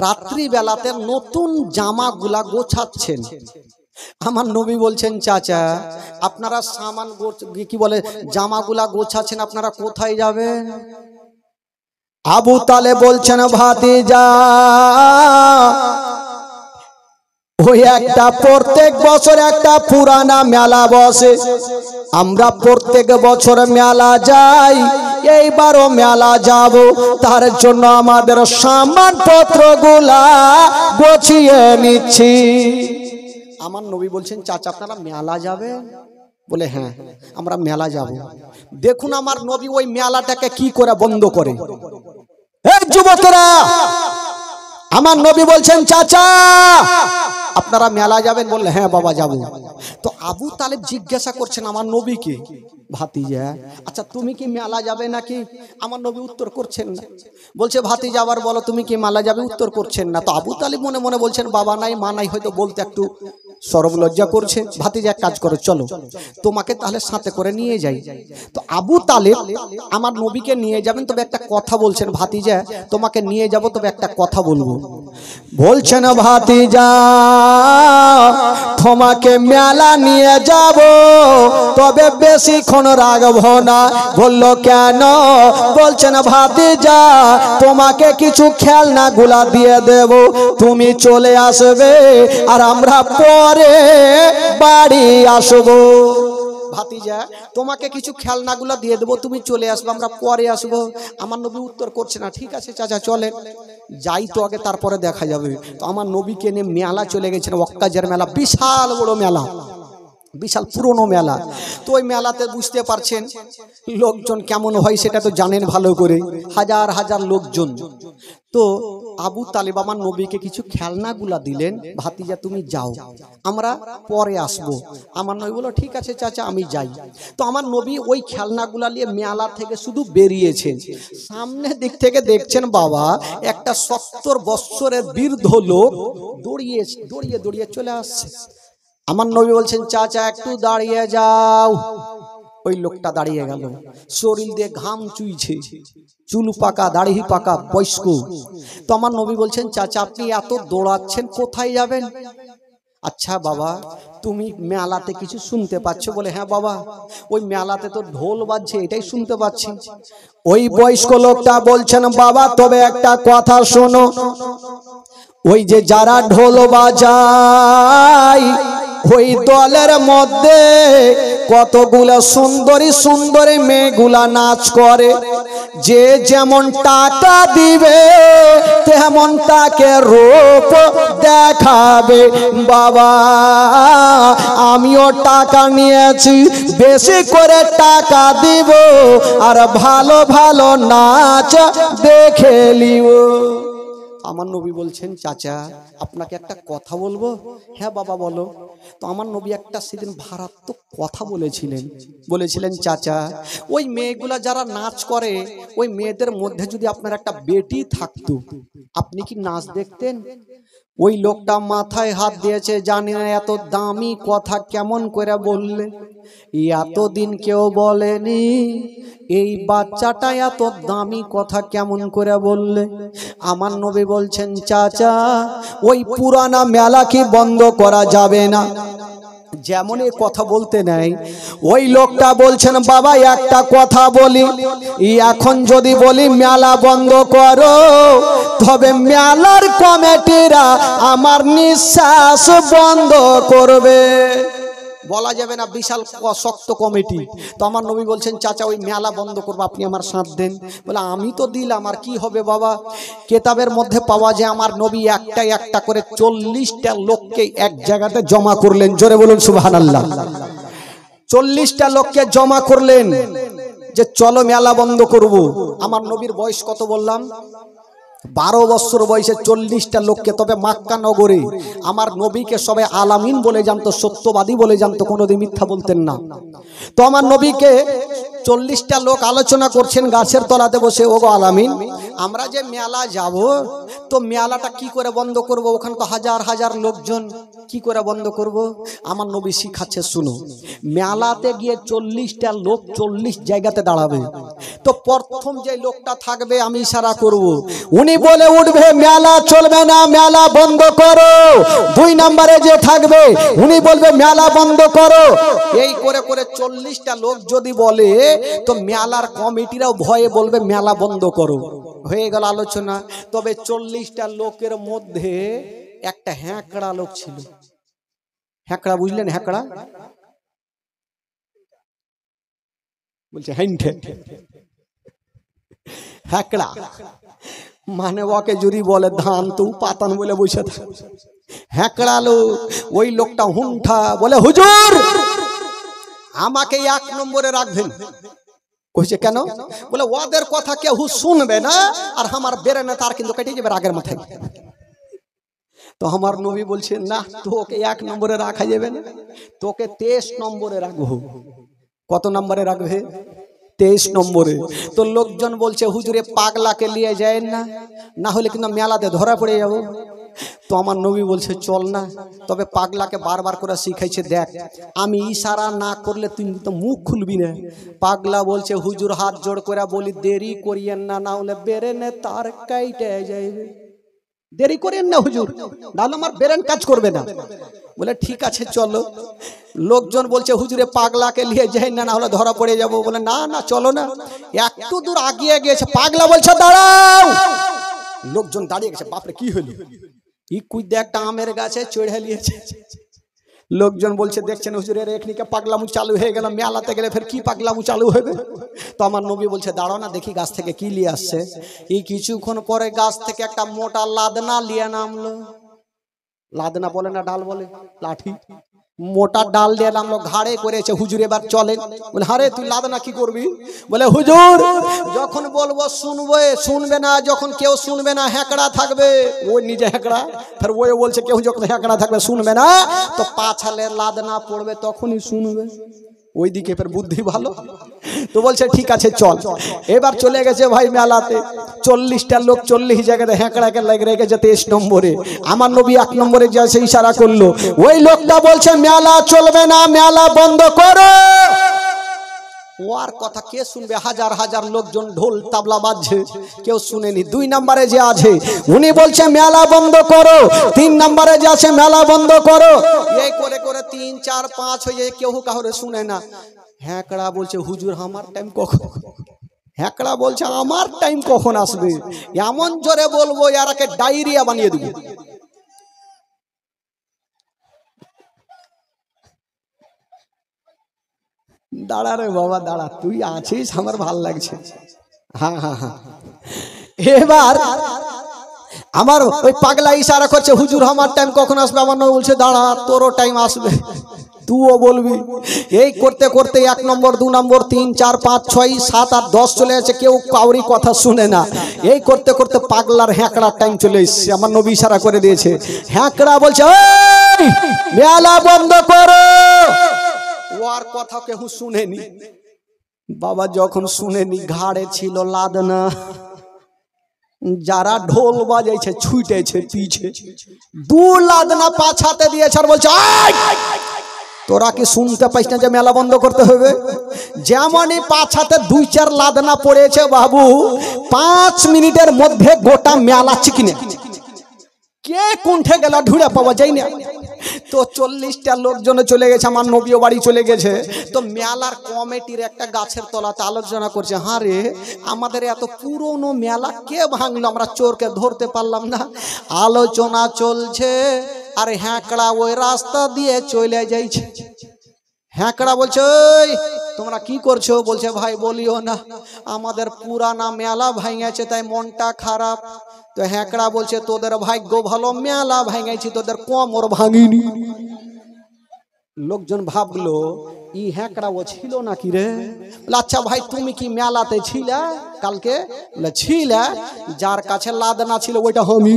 রাত্রি বেলাতে নতুন জামাগুলা গোছাচ্ছেন। আমার নবী বলছেন চাচা আপনারা সামান কি বলে জামাগুলা গোছাচ্ছেন, আপনারা কোথায় যাবেন? আবু তালেব বলছেন ভাতিজা ওই একটা প্রত্যেক বছর একটা পুরানা মেলা বসে, আমরা প্রত্যেক বছর মেলা যাই, এইবারও মেলা যাব, তার জন্য আমাদের সামানপত্রগুলা গোছিয়ে নিচ্ছি। আমার নবী বলছেন চাচা আপনারা মেলা যাবেন? বলে হ্যাঁ আমরা মেলা যাব। দেখুন আমার নবী ওই মেলাটাকে কি করে বন্ধ করে। এই যুবকেরা, আমার নবী বলছেন চাচা আপনারা মেলা যাবেন? বললে হ্যাঁ বাবা যাব। তো আবু তালেব জিজ্ঞাসা করছেন আমার নবীকে, ভাতিজা আচ্ছা তুমি কি মেলা যাবে নাকি? আমার নবী উত্তর করছেন না। বলছে ভাতিজা আবার বলো তুমি কি মেলা যাবে? উত্তর করছেন না। তো আবু তালেব মনে মনে বলছেন বাবা নাই মা নাই, হয়তো বলতে একটু সরব লজ্জা করছে। ভাতিজা এক কাজ করো চলো তোমাকে তাহলে সাথে করে নিয়ে যাই। তো আবু তালেব আমার নবীকে নিয়ে যাবেন, তবে একটা কথা বলছেন ভাতিজা তোমাকে নিয়ে যাব তবে একটা কথা বলবো। বলছেন ভাতিজা তোমাকে মেলা নিয়ে যাব তবে বেশিক্ষণ রাখবো না। বললো কেন? বলছেন ভাতিজা তোমাকে কিছু খেলনা গুলা দিয়ে দেব, তুমি চলে আসবে আর আমরা পরে বাড়ি আসবো। ভাতিজা তোমাকে কিছু খেলনাগুলা দিয়ে দেবো, তুমি চলে আসবে, আমরা পরে আসবো। আমার নবী উত্তর করছে না। ঠিক আছে চাচা চলেন যাই তো আগে তারপরে দেখা যাবে। তো আমার নবীকে নিয়ে মেলা চলে গেছেন, ওয়াক্কাজের মেলা, বিশাল বড় মেলা, বিশাল পুরনো মেলা। তো ওই মেলাতে বুঝতে পারছেন লোকজন কেমন হয় সেটা তো জানেন ভালো করে, হাজার হাজার লোকজন। তো আবু তালেব আমার নবীকে কিছু খেলনাগুলা দিলেন, ভাতিজা তুমি যাও আমরা পরে আসবো। আমার নবী বলল ঠিক আছে চাচা আমি যাই। তো আমার নবী ওই খেলনাগুলা নিয়ে মেলা থেকে শুধু বেরিয়েছেন। সামনে দিক থেকে দেখছেন বাবা একটা 70 বৎসরের বৃদ্ধ লোক দৌড়িয়ে দৌড়িয়ে দৌড়িয়ে চলে আসছে। আমার নবী বলছেন চাচা একটু দাঁড়িয়ে যাও। ওই লোকটা দাঁড়িয়ে গেল, শরীর দিয়ে ঘাম চুইছে, চুল পাকা দাড়ি পাকা বয়স্ক। তো আমার নবী বলছেন চাচা আপনি এত দৌড়াচ্ছেন কোথায় যাবেন? আচ্ছা বাবা তুমি মেলাতে কিছু শুনতে পাচ্ছ? বলে হ্যাঁ বাবা ওই মেলাতে তো ঢোল বাজছে এটাই শুনতে পাচ্ছি। ওই বয়স্ক লোকটা বলছেন বাবা তবে একটা কথা শোনো, ওই যে যারা ঢোল বাজায় ওই দলের মধ্যে কতগুলো সুন্দরী সুন্দরী মেয়েগুলা নাচ করে, যে যেমন টাকা দিবে তেমন তাকে রূপ দেখাবে। বাবা আমিও টাকা নিয়েছি, বেশি করে টাকা দিব আর ভালো ভালো নাচ দেখে নিব। আমার নবী বলছেন, চাচা আপনাকে একটা কথা বলবো? হ্যাঁ বাবা বলো। তো আমার নবী একটা সেদিন মারাত্মক কথা বলেছিলেন, চাচা ওই মেয়েগুলা যারা নাচ করে, ওই মেয়েদের মধ্যে যদি আপনার একটা বেটি থাকতো, আপনি কি নাচ দেখতেন? ওই লোকটা মাথায় হাত দিয়েছে, জানি না এত দামি কথা কেমন করে বললে, এতদিন কেউ বলেনি, এই বাচ্চাটা এত দামি কথা কেমন করে বললে? আমার নবী বলছেন, চাচা ওই পুরানা মেলা কি বন্ধ করা যাবে না? যেমন এই কথা বলতে নাই, ওই লোকটা বলছেন, বাবা একটা কথা বলি, এখন যদি বলি মেলা বন্ধ করো, তবে মেলার কমিটিরা আমার নিঃশ্বাস বন্ধ করবে। বলা যাবে না, বিশাল শক্ত কমিটি। তো আমার নবী বলছেন, চাচা ওই মেলা বন্ধ করবো, আপনি আমার সাথ দেন। বলে আমি তো দিলাম, আর কি হবে বাবা? কেতাবের মধ্যে পাওয়া যায় আমার নবী একটা একটা করে 40টা লোককে এক জায়গাতে জমা করলেন। জোরে বলুন সুবহানাল্লাহ। 40টা লোককে জমা করলেন যে চলো মেলা বন্ধ করব। আমার নবীর বয়স কত বললাম? 12 বছর বয়সে 40টা লোককে। তবে মক্কা নগরে আমার নবীকে সবাই আলামিন বলে জানতো, সত্যবাদী বলে জানতো, কোনোদিন মিথ্যা বলতেন না। তো আমার নবীকে 40টা লোক আলোচনা করছেন গাছের তলাতে বসে, ওগো আলামিন আমরা যে মেলা যাব, তো মেলাটা কি করে বন্ধ করব? ওখানে তো হাজার হাজার লোকজন, কি করে বন্ধ করব? আমার নবী শিখাচ্ছে, শুনো, মেলাতে গিয়ে 40টা লোক 40 জায়গাতে দাঁড়াবে। তো প্রথম যে লোকটা থাকবে আমি ইশারা করব, উনি বলে উঠবে মেলা চলবে না, মেলা বন্ধ করো। 2 নম্বরে যে থাকবে উনি বলবে মেলা বন্ধ করো। এই করে করে 40টা লোক যদি বলে, তো মেলার কমিটিরাও ভয়ে বলবে মেলা বন্ধ করো। হয়ে গেল আলোচনা। তবে 40টা লোকের মধ্যে একটা হ্যাঁকড়া লোক ছিল। হ্যাঁকড়া বুঝলেন? হ্যাঁকড়া বলছে হ্যাঁকড়া মানে ওকে যদি বলে ধান তো পাতান বলে বসে থাকে। হ্যাঁকড়া লোক। ওই লোকটা হুংঠা বলে, হুজুর আমাকে 1 নম্বরে রাখবেন। কইছে কেন? বলে ওদের কথা কেউ শুনবে না, আর আমার বেরে না তার কিন্তু কেটে যাবে রাগের মাথায়। তো আমার নবী বলছেন, না তোকে 1 নম্বরে রাখা যাবে না, তোকে 23 নম্বরে রাখবো। কত নম্বরে রাখবে? 23 নম্বরে। তো লোকজন বলছে, হুজুরে পাগলাকে নিয়ে যায় না, না হলে কিন্তু মেলাতে ধরা পড়ে যাবো। তো আমার নবী বলছে, চল না। তবে পাগলাকে বারবার করে শিখাইছে, দেখ আমি ইশারা না করলে তুই তো মুখ খুলবি না। পাগলা বলছে, হুজুর হাত জোড় করে বলি, দেরি করিয়েন না, না হলে বেরেনে তার কাইটে যাইবে। দেরি করেন না হুজুর, নাহলে আমার বেরেন কাজ করবে না। বলে ঠিক আছে চলো। লোকজন বলছে, হুজুরে পাগলাকে নিয়ে যাই না, না হলে ধরা পড়ে যাবো। বলে না না চলো না। একটু দূর আগিয়ে গিয়েছে, পাগলা বলছে দাঁড়াও। লোকজন দাঁড়িয়ে গেছে, বাপরে কি হলো? ই কুইদে একটা আমের গাছে চড়ে নিয়েছে। লোকজন বলছে, দেখছেন হুজুরের এখনিকে পাগলামু চালু হয়ে গেল, মেলাতে গেলে ফের কি পাগলামু চালু হবে? তো আমার নবী বলছে, দাঁড়াও না দেখি গাছ থেকে কি নিয়ে আসছে। এই কিছুক্ষণ পরে গাছ থেকে একটা মোটা লাদনা নিয়ে নামলো। লাদনা বলে না, ডাল বলে, লাঠি। মোটা ডাল দিয়ে নামলো, ঘাড়ে করেছে। হুজুর এবার চলেন। বলে আরে তুই লাদনা কি করবি? বলে হুজুর যখন বলবো শুনবে, শুনবে না, যখন কেউ শুনবে না হ্যাঁকড়া থাকবে। ওই নিজে হ্যাঁকড়া, ফের ওই বলছে কেউ যখন হ্যাঁকড়া থাকবে শুনবে না, তো পাছালে লাদনা পড়বে তখনই শুনবে। ওইদিকে ফের বুদ্ধি ভালো। তো বলছে ঠিক আছে চল। এবার চলে গেছে ভাই মেলাতে। 40টা লোক 40 জায়গাতে হ্যাঁকড়াকে লেগে রেখেছে 23 নম্বরে। আমার নবী 1 নম্বরে যে ইশারা করলো, ওই লোকটা বলছে মেলা চলবে না, মেলা বন্ধ করো। ওর কথা কে শুনবে? হাজার হাজার লোকজন ঢোল তাবলা বাজছে, কেউ শুনেনি। 2 নম্বরে যে আছে উনি বলছে মেলা বন্ধ করো। 3 নম্বরে যে আছে মেলা বন্ধ করো। এই করে করে 3, 4, 5 হয়ে যায়, কেউ কাউরে শুনে না। হ্যাঁকড়া বলছে, হুজুর আমার টাইম কখন? হ্যাঁকড়া বলছে, আমার টাইম কখন আসবে? এমন জোরে বলবো এরাকে ডায়রিয়া বানিয়ে দেবো। দাঁড়া রে বাবা দাঁড়া, তুই আছিস আমার ভাল লাগছে। হ্যাঁ হ্যাঁ হ্যাঁ, এবার আমার ওই পাগলা ইশারা করছে, হুজুর আমার টাইম কখন আসবে? আমার নবী বলছে দাঁড়া, তোরও টাইম আসবে, তুইও বলবি। এই করতে করতে 1 নম্বর 2 নম্বর 3 4 5 6 7 8 10 চলে যাচ্ছে, কেউ কাউরি কথা শুনে না। এই করতে করতে পাগলার হ্যাঁকড়ার টাইম চলে এসছে, আমার নবী ইশারা করে দিয়েছে। হ্যাঁকড়া বলছে ওই মেলা বন্ধ করো। ওর কথা কেউ শুনেনি বাবা, যখন শুনেনি ঘাড়ে ছিল লাদনা, যারা ঢোল বাজাইছে ছুটেছে পিছে, 2 লাদনা পাছাতে দিয়েছে আর বলছে তোরা কি শুনতে পাইস না যে মেলা বন্ধ করতে হবে? যেমনই পাছাতে 2-4 লাদনা পড়েছে বাবু, 5 মিনিটের মধ্যে গোটা মেলা চিকিনে কে কুণ্ঠে গেল ঢুড়ে পাওয়া যায় না। তো 40টা লোকজন চলে গেছে, আমার নবীও বাড়ি চলে গেছে। তো মেলার কমিটির একটা গাছের তলাতে আলোচনা করছে, হ্যাঁ রে আমাদের এত পুরনো মেলা কে ভাঙলো, আমরা চোরকে ধরতে পারলাম না। আলোচনা চলছে আর হ্যাঁকড়া ওই রাস্তা দিয়ে চলে যাইছে। হ্যাঁকড়া বলছে ওই তোমরা কি করছো? বলছে ভাই বলিও না, আমাদের পুরানা মেলা ভাঙেছে তাই মনটা খারাপ। তো হ্যাঁকড়া বলছে তোদের ভাগ্য ভালো, মেলা ভাঙেছি তোদের কোমর ভাঙিনি। লোকজন ভাবলো ই হ্যাঁকড়া ও ছিল নাকি রে? আচ্ছা ভাই তুমি কি মেলাতে ছিলে কালকে? ছিলে, যার কাছে লাদনা ছিল ওইটা আমি।